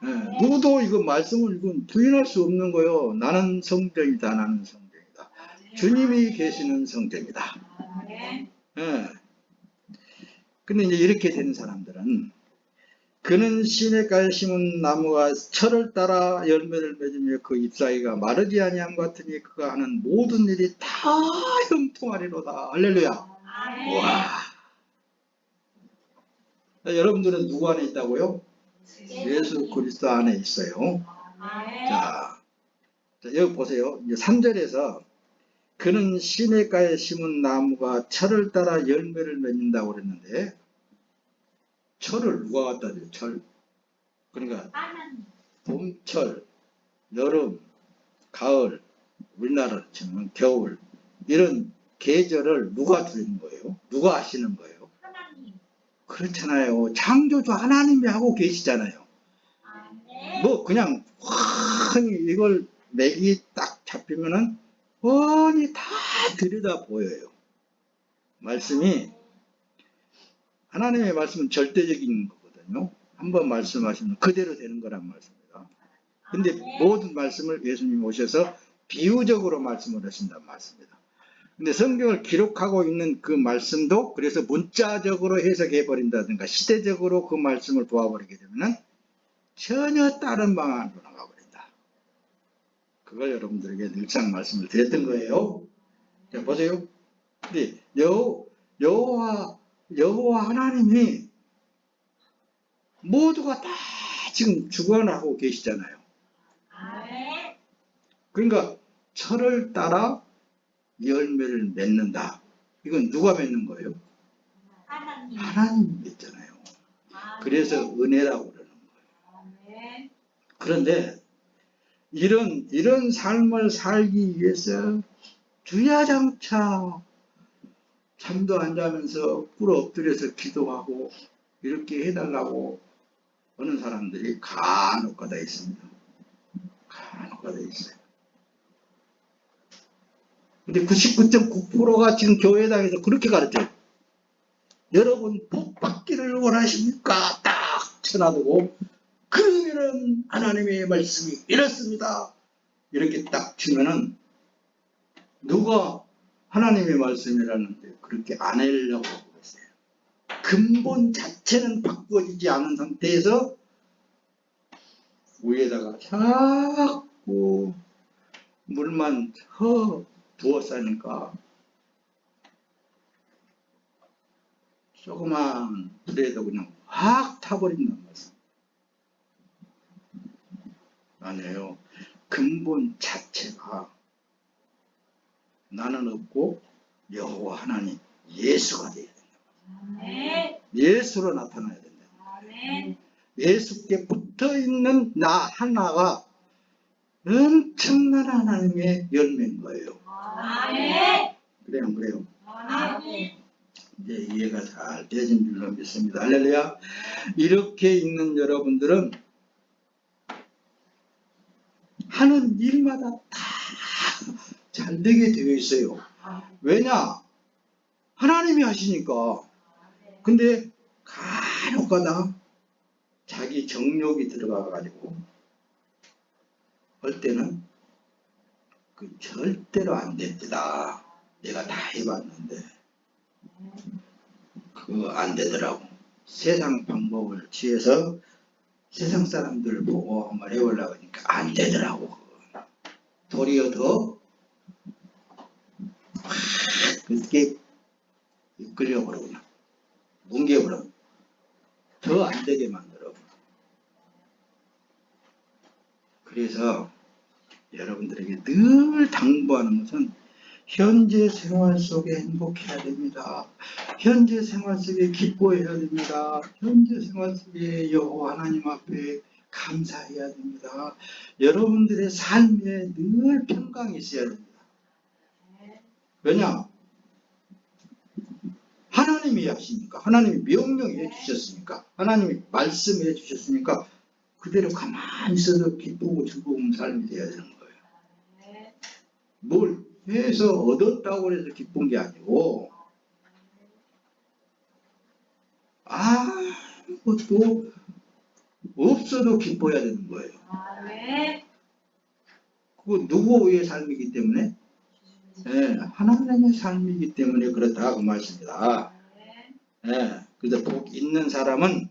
예, 누구도 이거 말씀을 이건 부인할 수 없는 거예요. 나는 성전이다. 나는 성전이다. 주님이 계시는 성전이다. 예. 근데 이제 이렇게 되는 사람들은 그는 시냇가에 심은 나무가 철을 따라 열매를 맺으며 그 잎사귀가 마르지 아니함 같으니 그가 하는 모든 일이 다 형통하리로다. 할렐루야. 와. 여러분들은 누구 안에 있다고요? 예수 그리스도 안에 있어요. 자, 여기 보세요. 이제 3절에서 그는 시냇가에 심은 나무가 철을 따라 열매를 맺는다고 그랬는데 철을 누가 갖다 줘요? 철. 그러니까 봄철, 여름, 가을, 우리나라로 치면 겨울 이런 계절을 누가 주는 거예요? 누가 하시는 거예요? 하나님. 그렇잖아요. 창조주 하나님이 하고 계시잖아요. 아멘. 뭐 그냥 훤히 이걸 맥이 딱 잡히면은 뻔히 다 들여다 보여요. 말씀이 하나님의 말씀은 절대적인 거거든요. 한번 말씀하시면 그대로 되는 거란 말씀입니다. 근데 모든 말씀을 예수님이 오셔서 비유적으로 말씀을 하신다는 말씀입니다. 근데 성경을 기록하고 있는 그 말씀도 그래서 문자적으로 해석해 버린다든가 시대적으로 그 말씀을 도와버리게 되면 전혀 다른 방안으로 나가버린다. 그걸 여러분들에게 늘상 말씀을 드렸던 거예요. 자, 보세요. 근데 여호와 하나님이 모두가 다 지금 주관을 하고 계시잖아요. 아멘. 그러니까 철을 따라 열매를 맺는다. 이건 누가 맺는 거예요? 하나님. 하나님이 맺잖아요. 그래서 은혜라고 그러는 거예요. 아멘. 그런데 이런 삶을 살기 위해서 주야장차 잠도 안 자면서 꿇어 엎드려서 기도하고 이렇게 해달라고 하는 사람들이 간혹가다 있습니다. 간혹가다 있어요. 근데 99.9%가 지금 교회당에서 그렇게 가르쳐요. 여러분 복 받기를 원하십니까? 딱 쳐놔두고 그러면은 하나님의 말씀이 이렇습니다. 이렇게 딱 치면은 누가 하나님의 말씀이라는데 그렇게 안 하려고 하고 있어요. 근본 자체는 바꿔지지 않은 상태에서 위에다가 자꾸 물만 두어싸니까 조그만 불에도 그냥 확 타버린단 말씀. 아니에요. 근본 자체가 나는 없고 여호와 하나님 예수가 되어야 된다. 아멘. 예수로 나타나야 된다. 아멘. 예수께 붙어있는 나 하나가 엄청난 하나님의 열매인 거예요. 아멘. 그래요, 안 그래요? 아멘. 이제 이해가 잘 되신 줄로 믿습니다. 할렐루야. 이렇게 읽는 여러분들은 하는 일마다 다 잘 되게 되어 있어요. 왜냐? 하나님이 하시니까. 근데 간혹가다 자기 정욕이 들어가가지고 할 때는 그 절대로 안 됩니다. 내가 다 해봤는데 그거 안 되더라고. 세상 방법을 취해서 세상 사람들 보고 한번 해보려고 하니까 안 되더라고. 그거. 도리어 더 그렇게 이끌려버리고 뭉개버려. 더 안 되게 만들어. 그래서 여러분들에게 늘 당부하는 것은 현재 생활 속에 행복해야 됩니다. 현재 생활 속에 기뻐해야 됩니다. 현재 생활 속에 여호와 하나님 앞에 감사해야 됩니다. 여러분들의 삶에 늘 평강이 있어야 됩니다. 왜냐? 하나님이 하시니까, 하나님이 명령해 주셨으니까, 하나님이 말씀해 주셨으니까 그대로 가만히 있어도 기쁘고 즐거운 삶이 돼야 되는 거예요. 뭘 해서 얻었다고 해서 기쁜 게 아니고 아무것도 없어도 기뻐야 되는 거예요. 그거 누구의 삶이기 때문에? 네, 하나님의 삶이기 때문에 그렇다 그 말씀입니다. 네, 그래서 복 있는 사람은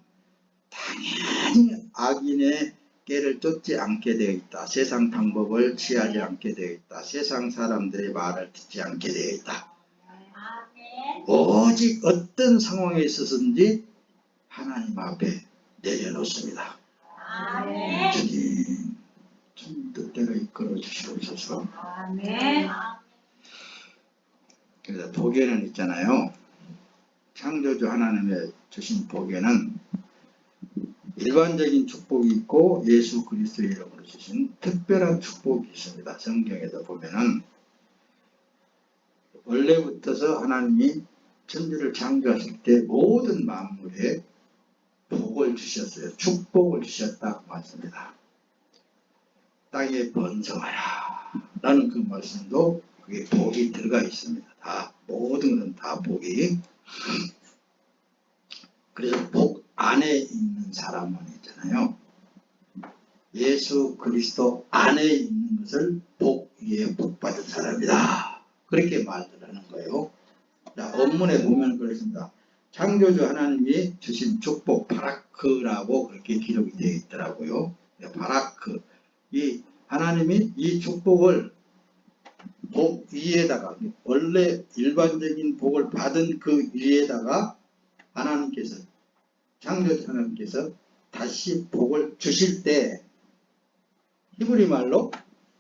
당연히 악인의 깨를 쫓지 않게 되어 있다. 세상 방법을 취하지 않게 되어 있다. 세상 사람들의 말을 듣지 않게 되어 있다. 오직 어떤 상황에 있어서든지 하나님 앞에 내려놓습니다. 주님, 좀 뜻대로 이끌어 주시옵소서. 그래서 복에는 있잖아요. 창조주 하나님의 주신 복에는 일반적인 축복이 있고 예수 그리스도의 이름으로 주신 특별한 축복이 있습니다. 성경에서 보면은 원래부터서 하나님이 천지를 창조하실 때 모든 만물에 복을 주셨어요. 축복을 주셨다고 말씀입니다. 땅에 번성하라 라는 그 말씀도 그게 복이 들어가 있습니다. 다 모든 것은 다 복이. 그래서 복 안에 있는 사람은 있잖아요. 예수 그리스도 안에 있는 것을 복 위에 복 받은 사람이다. 그렇게 말을 하는 거예요. 자, 원문에 보면 그렇습니다. 창조주 하나님이 주신 축복 바라크라고 그렇게 기록이 되어 있더라고요. 바라크. 이 하나님이 이 축복을 복 위에다가 원래 일반적인 복을 받은 그 위에다가 하나님께서 창조주 하나님께서 다시 복을 주실 때 히브리 말로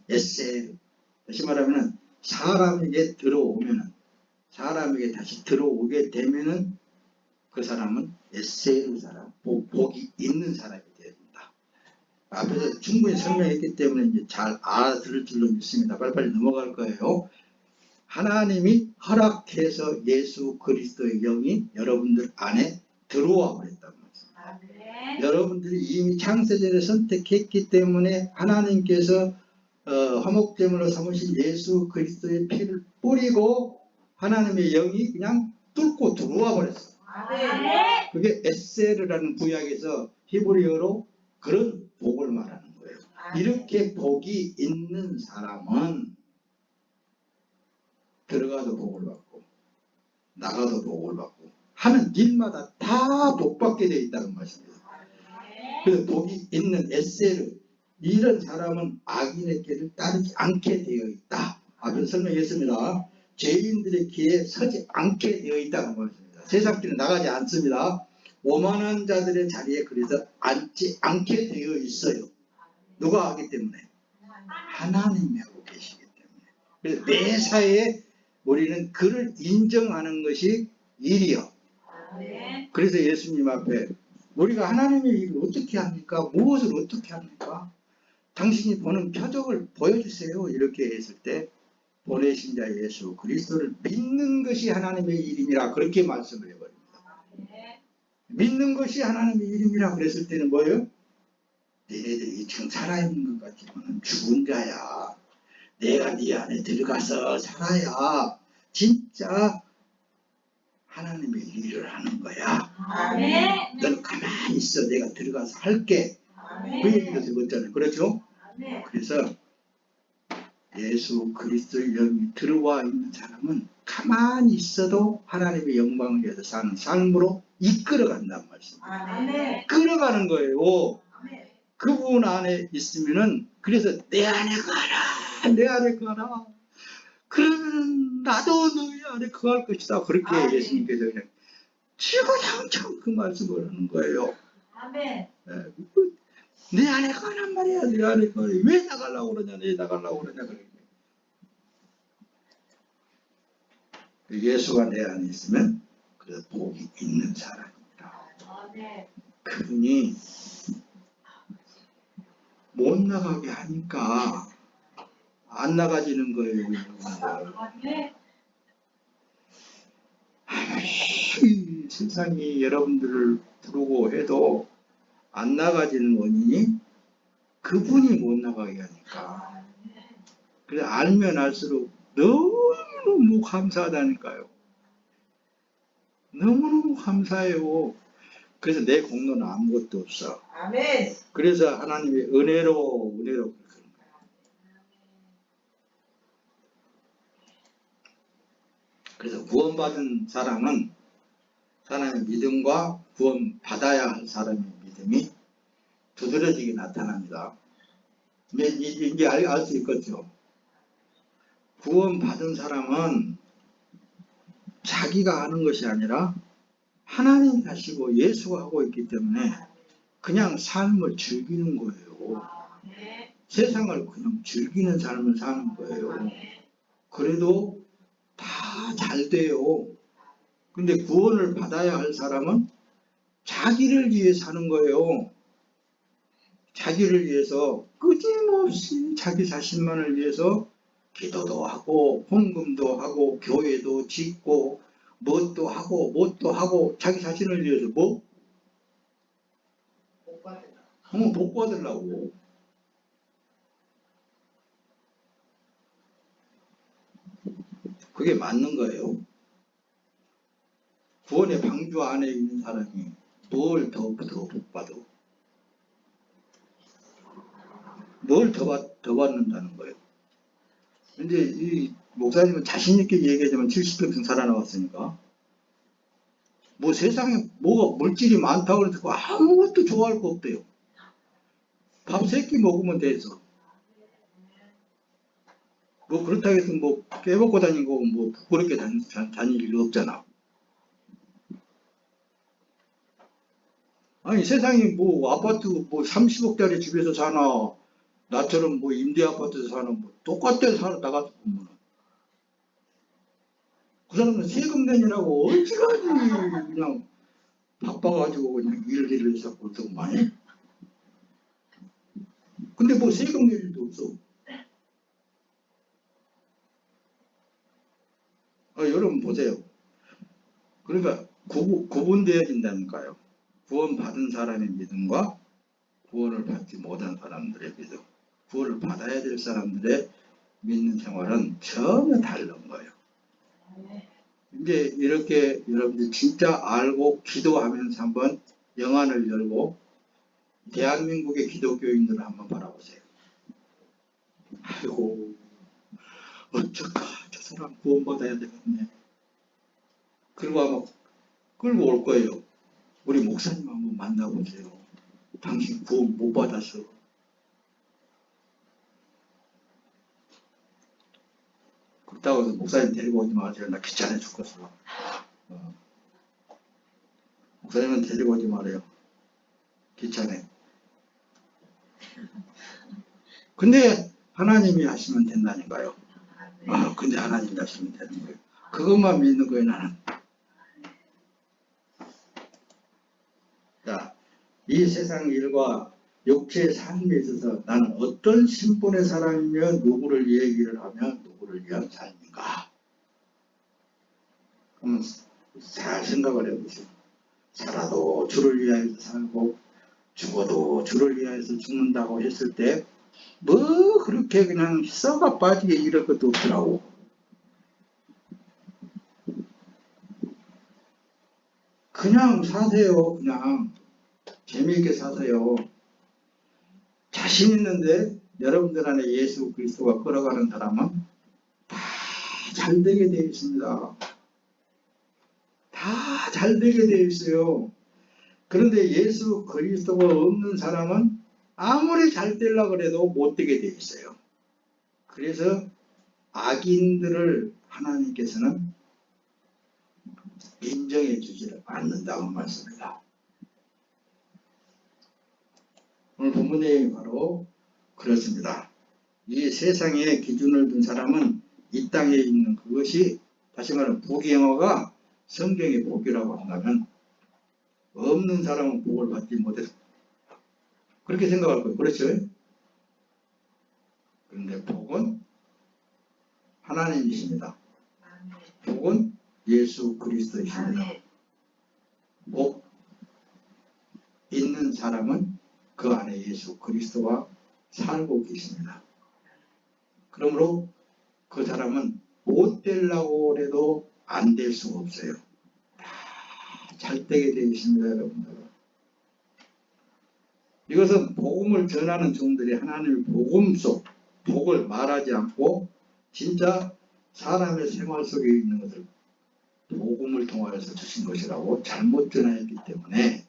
에셀, 다시 말하면 사람에게 들어오면은 사람에게 다시 들어오게 되면은 그 사람은 에셀 사람, 복이 있는 사람이 됩니다. 앞에서 충분히 설명했기 때문에 이제 잘 알아들을 줄로 믿습니다. 빨리빨리 넘어갈 거예요. 하나님이 허락해서 예수 그리스도의 영이 여러분들 안에 들어와 버렸단 말이에요. 여러분들이 이미 창세전에 선택했기 때문에 하나님께서 화목제물로 삼으신 예수 그리스도의 피를 뿌리고 하나님의 영이 그냥 뚫고 들어와 버렸어요. 그게 에세르라는 구약에서 히브리어로 그런 복을 말하는 거예요. 이렇게 복이 있는 사람은 들어가도 복을 받고 나가도 복을 받고 하는 일마다 다 복받게 되어 있다는 말씀입니다. 그래서 복이 있는 에세르, 이런 사람은 악인의 길을 따르지 않게 되어 있다. 앞에서 설명했습니다. 죄인들의 길에 서지 않게 되어 있다는 말씀입니다. 세상 길을 나가지 않습니다. 오만한 자들의 자리에 그래서 앉지 않게 되어 있어요. 누가 하기 때문에? 하나님이 하고 계시기 때문에. 그래서 매사에 우리는 그를 인정하는 것이 일이요. 그래서 예수님 앞에 우리가 하나님의 일을 어떻게 합니까? 무엇을 어떻게 합니까? 당신이 보는 표적을 보여주세요. 이렇게 했을 때 보내신 자 예수 그리스도를 믿는 것이 하나님의 일임이라 그렇게 말씀을 해버립니다. 믿는 것이 하나님의 일임이라 그랬을 때는 뭐예요? 너희들이 지금 살아있는 것 같지만 죽은 자야. 내가 네 안에 들어가서 살아야 진짜 하나님의 일을 하는 거야. 아멘. 너는 가만히 있어. 내가 들어가서 할게. 그 아멘. 얘기도 들었잖아요. 그렇죠? 아멘. 그래서 예수 그리스도의 영이 들어와 있는 사람은 가만히 있어도 하나님의 영광을 위해서 사는 삶으로 이끌어간다는 말씀. 아멘. 끌어가는 거예요. 아멘. 그분 안에 있으면은 그래서 내 안에 가라. 내 안에 가라. 그러면 나도 너희 안에 거할 것이다. 그렇게 아멘. 예수님께서 그냥 지구장창 그 말씀을 하는 거예요. 아멘. 내 안에 가란 말이야. 내 안에 가라. 왜 나가려고 그러냐. 왜 나가려고 그러냐. 그러니까. 예수가 내 안에 있으면 그래서 복이 있는 사람입니다. 아멘. 그분이 못 나가게 하니까 안 나가지는 거예요. 아멘. 아무리 세상이 여러분들을 부르고 해도 안 나가지는 원인이 그분이 못 나가게 하니까. 그래서 알면 알수록 너무너무 감사하다니까요. 너무너무 감사해요. 그래서 내 공로는 아무것도 없어. 아멘. 그래서 하나님의 은혜로 그렇게 하는 거예요. 그래서 구원받은 사람은 사람의 믿음과 구원받아야 할 사람의 믿음이 두드러지게 나타납니다. 이제 알 수 있겠죠. 구원받은 사람은 자기가 하는 것이 아니라 하나님이 하시고 예수가 하고 있기 때문에 그냥 삶을 즐기는 거예요. 세상을 그냥 즐기는 삶을 사는 거예요. 그래도 다 잘 돼요. 근데 구원을 받아야 할 사람은 자기를 위해 사는 거예요. 자기를 위해서 끊임없이 자기 자신만을 위해서 기도도 하고 헌금도 하고 교회도 짓고 뭣도 하고 자기 자신을 위해서 뭐? 복 받으려고. 그게 맞는 거예요. 구원의 방주 안에 있는 사람이 뭘 더 복 받아? 뭘 더 받는다는 거예요. 근데 이 목사님은 자신있게 얘기하자면 70평생 살아나왔으니까 뭐 세상에 뭐가 물질이 많다고 해서 아무것도 좋아할 거 없대요. 밥 3끼 먹으면 돼서. 뭐 그렇다고 해서 뭐 깨먹고 다니고 뭐 부끄럽게 다닐 일 없잖아. 아니 세상에 뭐 아파트 뭐 30억짜리 집에서 사나 나처럼 뭐 임대 아파트에서 사나 뭐 똑같대 사나 나가서 보면 그 사람은 세금 내느라고 어지간히 그냥 바빠가지고 그냥 일을 해서 보통 많이. 근데 뭐 세금 낼 일도 없어. 여러분 보세요. 그러니까 구분되어진다니까요. 구원받은 사람의 믿음과 구원을 받지 못한 사람들의 믿음. 구원을 받아야 될 사람들의 믿는 생활은 전혀 다른 거예요. 이제 이렇게 여러분들 진짜 알고 기도하면서 한번 영안을 열고 대한민국의 기독교인들을 한번 바라보세요. 아이고 어쩌까 저 사람 구원받아야 되겠네. 그리고 아마 끌고 올 거예요. 우리 목사님 한번 만나보세요. 당신 구원 못 받았어. 그렇다고 해서 목사님 데리고 오지 마세요. 나 귀찮아 죽겠어. 목사님은 데리고 오지 말아요. 귀찮아. 근데 하나님이 하시면 된다니까요. 근데 하나님이 하시면 되는 거예요. 그것만 믿는 거예요, 나는. 자, 이 세상 일과 육체의 삶에 있어서 나는 어떤 신분의 사람이며 누구를 얘기를 하며 누구를 누구를 위한 삶인가? 그러면 잘 생각을 해보세요. 살아도 주를 위하여서 살고 죽어도 주를 위하여서 죽는다고 했을 때 뭐 그렇게 그냥 썩어 빠지게 이럴 것도 없더라고. 그냥 사세요. 그냥 재미있게 사세요. 자신 있는데 여러분들 안에 예수 그리스도가 걸어가는 사람은 다 잘되게 되어 있습니다. 다 잘되게 되어 있어요. 그런데 예수 그리스도가 없는 사람은 아무리 잘 되려고 해도 못 되게 되어 있어요. 그래서 악인들을 하나님께서는 인정해 주지를 않는다고 말씀합니다. 오늘 본문 내용이 바로 그렇습니다. 이 세상에 기준을 둔 사람은 이 땅에 있는 그것이, 다시 말하면 부귀영화가 성경의 복이라고 한다면 없는 사람은 복을 받지 못해서 그렇게 생각할 거예요. 그렇죠? 그런데 복은 하나님이십니다. 복은 예수 그리스도이십니다. 복 있는 사람은 그 안에 예수 그리스도가 살고 계십니다. 그러므로 그 사람은 못 되려고 해도 안 될 수가 없어요. 잘 되게 되어 있습니다, 여러분들. 이것은 복음을 전하는 종들이 하나님의 복음 속 복을 말하지 않고 진짜 사람의 생활 속에 있는 것을 복음을 통하여서 주신 것이라고 잘못 전하였기 때문에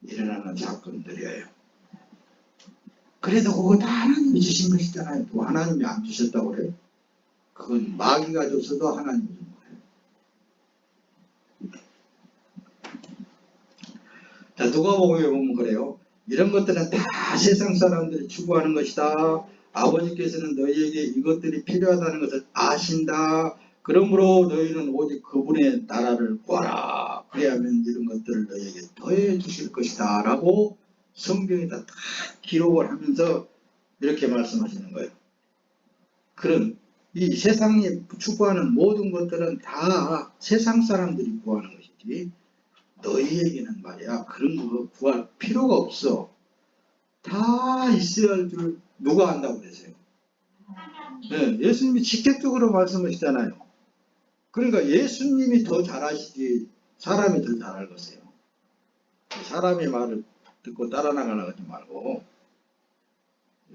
일어나는 사건들이에요. 그래도 그거 다 하나님이 주신 것이잖아요. 또 하나님이 안 주셨다고 그래요? 그건 마귀가 줬어도 하나님이 준 거예요. 자, 누가복음에 보면 그래요. 이런 것들은 다 세상 사람들이 추구하는 것이다. 아버지께서는 너희에게 이것들이 필요하다는 것을 아신다. 그러므로 너희는 오직 그분의 나라를 구하라. 그래야만 이런 것들을 너희에게 더해 주실 것이다. 라고 성경에다 다 기록을 하면서 이렇게 말씀하시는 거예요. 그런 이 세상이 추구하는 모든 것들은 다 세상 사람들이 구하는 것이지 너희에게는 말이야 그런 거 구할 필요가 없어. 다 있어야 할 줄 누가 안다고 그러세요? 네, 예수님이 직접적으로 말씀하시잖아요. 그러니까 예수님이 더 잘하시지 사람이 더 잘할 것이에요. 사람의 말을 듣고 따라 나가는 거지 말고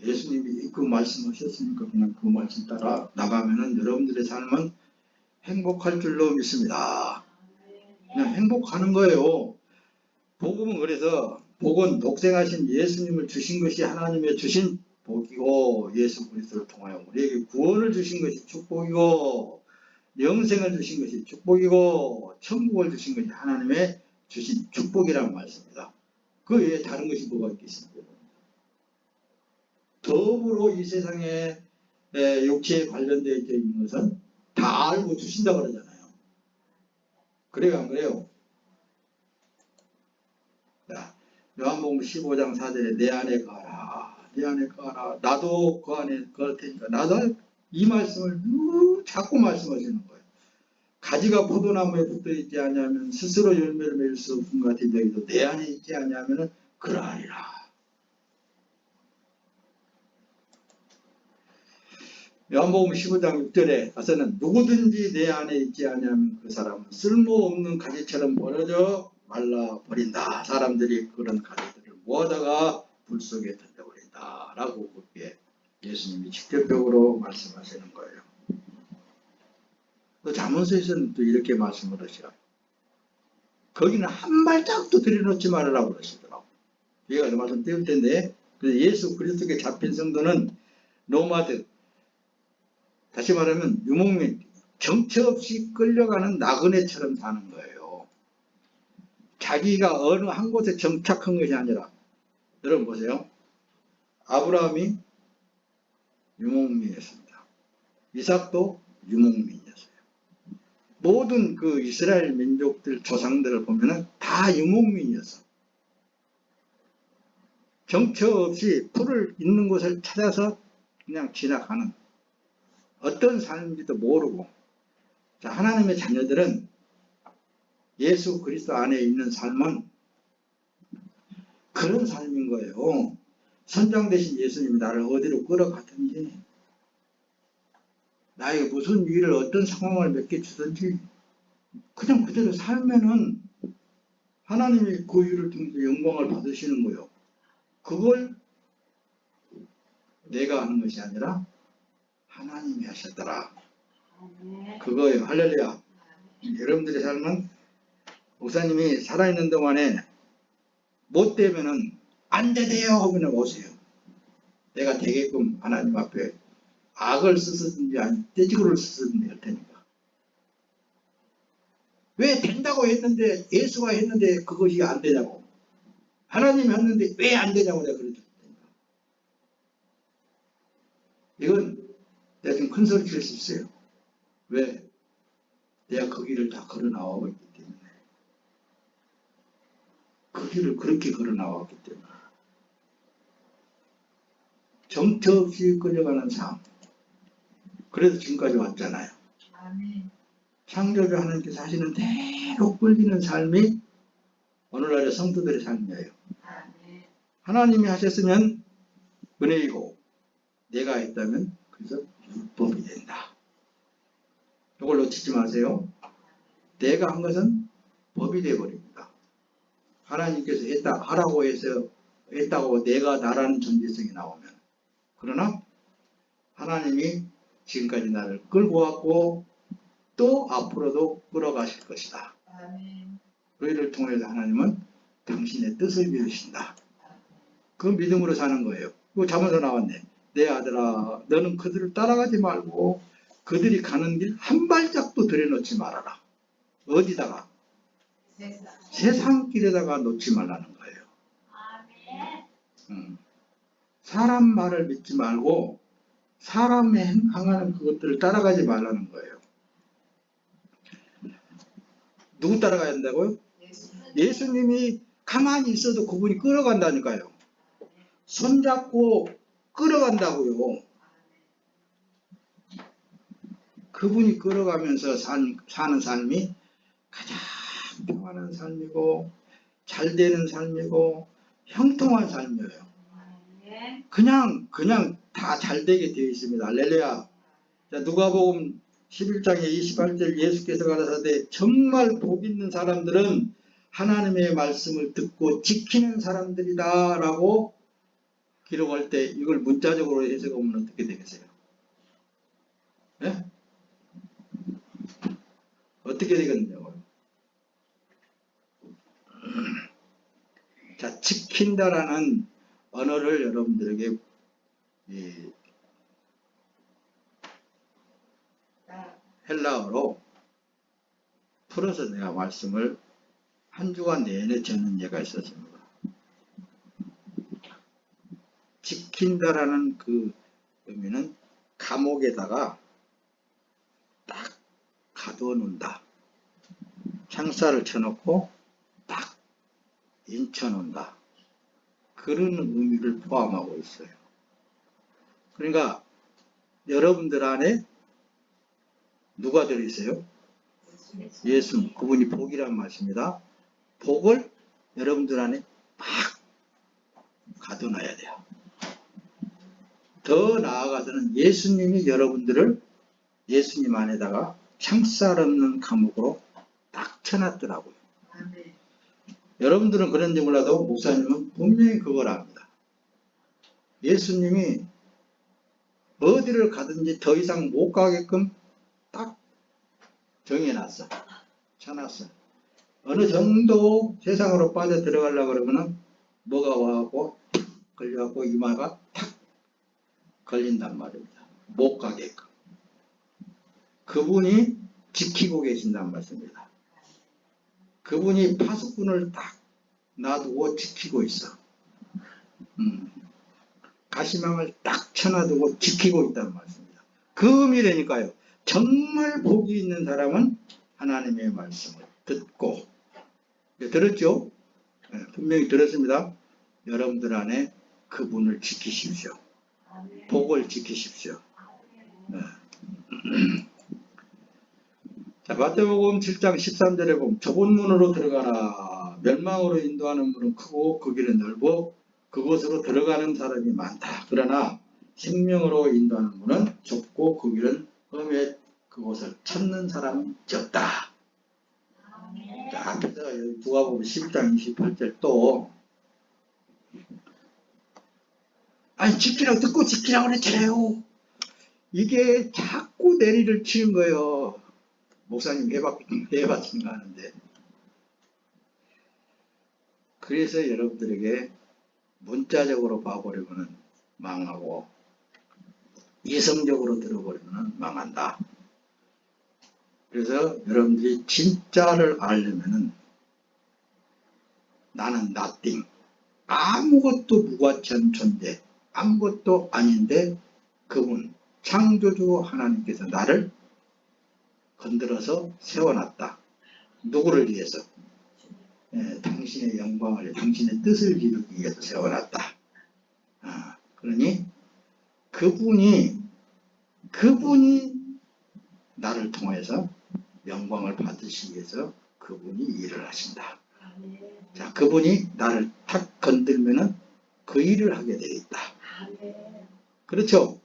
예수님이 그 말씀하셨으니까 그냥 그 말씀 따라 나가면은 여러분들의 삶은 행복할 줄로 믿습니다. 그냥 행복하는 거예요. 복음은 그래서 복은 독생하신 예수님을 주신 것이 하나님의 주신 복이고 예수 그리스도를 통하여 우리에게 구원을 주신 것이 축복이고 영생을 주신 것이 축복이고 천국을 주신 것이 하나님의 주신 축복이라는 말씀입니다. 그 외에 다른 것이 뭐가 있겠습니까? 더불어 이 세상에 육체에 관련되어 있는 것은 다 알고 주신다고 그러잖아요. 그래요, 안 그래요? 자, 요한복음 15장 4절에 내 안에 거하라, 내 안에 거하라. 나도 그 안에 거할 테니까. 나도 이 말씀을 자꾸 말씀하시는 거예요. 가지가 포도나무에 붙어 있지 않냐면 스스로 열매를 맺을 수 없는 것 같은 너희도 내 안에 있지 않냐면 그러하리라. 요한복음 15장 6절에 가서는 누구든지 내 안에 있지 않냐면 그 사람은 쓸모없는 가지처럼 벌어져 말라버린다. 사람들이 그런 가지들을 모아다가 불 속에 던져버린다. 라고 그렇게 예수님이 직접적으로 말씀하시는 거예요. 또 잠언서에서는 또 이렇게 말씀을 하시라. 거기는 한 발짝도 들여놓지 말으라고 그러시더라고. 제가 그 말씀 띄울 텐데, 그래서 예수 그리스도께 잡힌 성도는 노마드, 다시 말하면 유목민, 정처 없이 끌려가는 나그네처럼 사는 거예요. 자기가 어느 한 곳에 정착한 것이 아니라, 여러분 보세요. 아브라함이 유목민이었습니다. 이삭도 유목민이었어요. 모든 그 이스라엘 민족들 조상들을 보면은 다 유목민이었어. 정처 없이 풀을 있는 곳을 찾아서 그냥 지나가는 어떤 삶인지도 모르고. 자, 하나님의 자녀들은 예수 그리스도 안에 있는 삶은 그런 삶인 거예요. 선장 되신 예수님이 나를 어디로 끌어가든지, 나에게 무슨 일을 어떤 상황을 맡겨주든지 그냥 그대로 살면은 하나님이 그 일을 통해서 영광을 받으시는 거예요. 그걸 내가 하는 것이 아니라 하나님이 하셨더라. 아멘. 그거예요. 할렐루야. 여러분들의 삶은 목사님이 살아있는 동안에 못 되면은 안 되대요 하면 오세요. 내가 되게끔 하나님 앞에 악을 쓰든지 아니 떼지구를 쓰든지 할 테니까. 왜 된다고 했는데, 예수가 했는데 그것이 안 되냐고. 하나님이 했는데 왜 안 되냐고 내가 그랬다. 이건 내가 좀 큰 소리 칠 수 있어요. 왜? 내가 그 길을 다 걸어 나와고 있기 때문에. 그 길을 그렇게 걸어 나왔기 때문에. 정처 없이 끌려가는 삶. 그래서 지금까지 왔잖아요. 아멘. 창조주 하나님께서 하시는 대로 끌리는 삶이 오늘날의 성도들의 삶이에요. 아멘. 하나님이 하셨으면 은혜이고, 내가 했다면 그래서 율법이 된다. 이걸 놓치지 마세요. 내가 한 것은 법이 되어버립니다. 하나님께서 하라고 해서 했다고 내가 나라는 존재성이 나오면. 그러나 하나님이 지금까지 나를 끌고 왔고 또 앞으로도 끌어가실 것이다. 아멘. 너희를 통해서 하나님은 당신의 뜻을 이루신다. 그 믿음으로 사는 거예요. 그거 잠에서 나왔네. 내 아들아, 너는 그들을 따라가지 말고 그들이 가는 길 한 발짝도 들여놓지 말아라. 어디다가? 세상. 세상 길에다가 놓지 말라는 거예요. 아멘. 사람 말을 믿지 말고 사람이 행하는 그것들을 따라가지 말라는 거예요. 누구 따라가야 된다고요? 예수님이 가만히 있어도 그분이 끌어간다니까요. 손잡고 끌어간다고요. 그분이 끌어가면서 사는 삶이 가장 평안한 삶이고 잘 되는 삶이고 형통한 삶이에요. 그냥 다 잘 되게 되어 있습니다. 할렐루야. 자, 누가복음 11장에 28절 예수께서 가라사대 정말 복 있는 사람들은 하나님의 말씀을 듣고 지키는 사람들이다 라고 기록할 때 이걸 문자적으로 해석하면 어떻게 되겠어요? 네? 어떻게 되겠냐고요? 자, 지킨다라는 언어를 여러분들에게 헬라어로 풀어서 내가 말씀을 한 주간 내내 전한 예가 있었습니다. 지킨다라는 그 의미는 감옥에다가 딱 가두어 놓는다. 창살을 쳐놓고 딱 인쳐 놓는다. 그런 의미를 포함하고 있어요. 그러니까 여러분들 안에 누가 들어있어요? 예수. 그분이 복이란 말씀입니다. 복을 여러분들 안에 막 가둬놔야 돼요. 더 나아가서는 예수님이 여러분들을 예수님 안에다가 창살 없는 감옥으로 딱 쳐놨더라고요. 아멘. 여러분들은 그런지 몰라도 목사님은 분명히 그걸 압니다. 예수님이 어디를 가든지 더 이상 못 가게끔 딱 정해놨어. 쳐놨어. 어느 정도 세상으로 빠져 들어가려고 그러면은 뭐가 와갖고 걸려갖고 이마가 탁 걸린단 말입니다. 못 가게끔. 그분이 지키고 계신단 말씀입니다. 그분이 파수꾼을 딱 놔두고 지키고 있어. 가시망을 딱 쳐놔두고 지키고 있다는 말씀입니다. 그 의미라니까요. 정말 복이 있는 사람은 하나님의 말씀을 듣고, 들었죠? 네, 분명히 들었습니다. 여러분들 안에 그분을 지키십시오. 복을 지키십시오. 네. 자, 마태복음 7장 13절에 보면 좁은 문으로 들어가라. 멸망으로 인도하는 문은 크고 그 길은 넓어 그곳으로 들어가는 사람이 많다. 그러나 생명으로 인도하는 문은 좁고 그 길은 험해 그곳을 찾는 사람이 적다. 자, 그래서 여기 누가복음 11장 28절 또 아니 지키라고 듣고 지키라고 그랬잖아요. 이게 자꾸 내리를 치는 거예요. 목사님 해봤는가 하는데. 그래서 여러분들에게 문자적으로 봐버리면 망하고 이성적으로 들어버리면 망한다. 그래서 여러분들이 진짜를 알려면은 나는 nothing, 아무것도 무가치한 존재, 아무것도 아닌데 그분 창조주 하나님께서 나를 건드려서 세워놨다. 누구를 위해서? 당신의 영광을, 당신의 뜻을 이루기 위해서 세워놨다. 그러니 그분이 나를 통해서 영광을 받으시기 위해서 그분이 일을 하신다. 자, 그분이 나를 탁 건들면은 그 일을 하게 되어 있다. 그렇죠?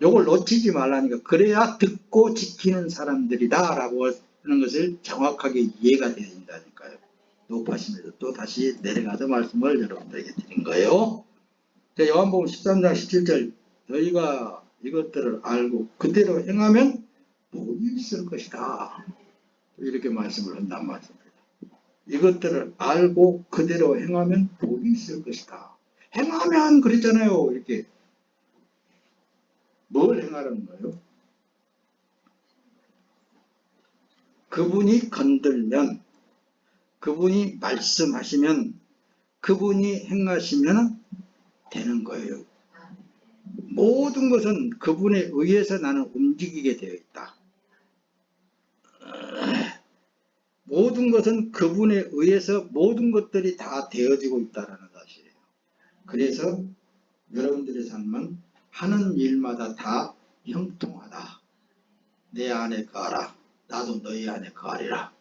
요걸 놓치지 말라니까. 그래야 듣고 지키는 사람들이다 라고 하는 것을 정확하게 이해가 되어 있다니까요. 높아심에도 또 다시 내려가서 말씀을 여러분들에게 드린 거예요. 자, 요한복음 13장 17절 너희가 이것들을 알고 그대로 행하면 복이 있을 것이다. 이렇게 말씀을 한단 말씀입니다. 이것들을 알고 그대로 행하면 복이 있을 것이다. 행하면 그랬잖아요. 이렇게. 뭘 행하라는 거예요? 그분이 건들면, 그분이 말씀하시면, 그분이 행하시면 되는 거예요. 모든 것은 그분에 의해서 나는 움직이게 되어 있다. 모든 것은 그분에 의해서 모든 것들이 다 되어지고 있다는 사실이에요. 그래서 여러분들의 삶은 하는 일마다 다 형통하다. 내 안에 거하라. 나도 너희 안에 거하리라.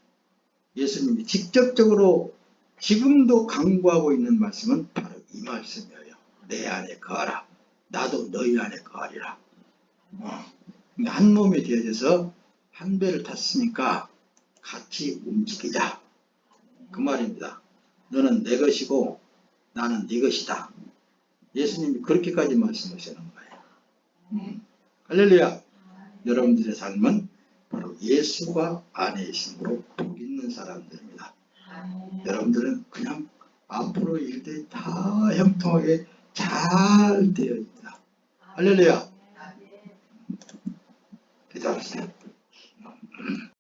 예수님이 직접적으로 지금도 강구하고 있는 말씀은 바로 이 말씀이에요. 내 안에 거하라. 나도 너희 안에 거하리라. 한 몸이 되어져서 한 배를 탔으니까 같이 움직이자. 그 말입니다. 너는 내 것이고 나는 네 것이다. 예수님이 그렇게까지 말씀하시는 거예요. 할렐루야. 여러분들의 삶은 바로 예수가 안에 있으므로 복 있는 사람들입니다. 여러분들은 그냥 앞으로 일들이 다 형통하게 잘 되어 있다. 할렐루야. 기도합시다.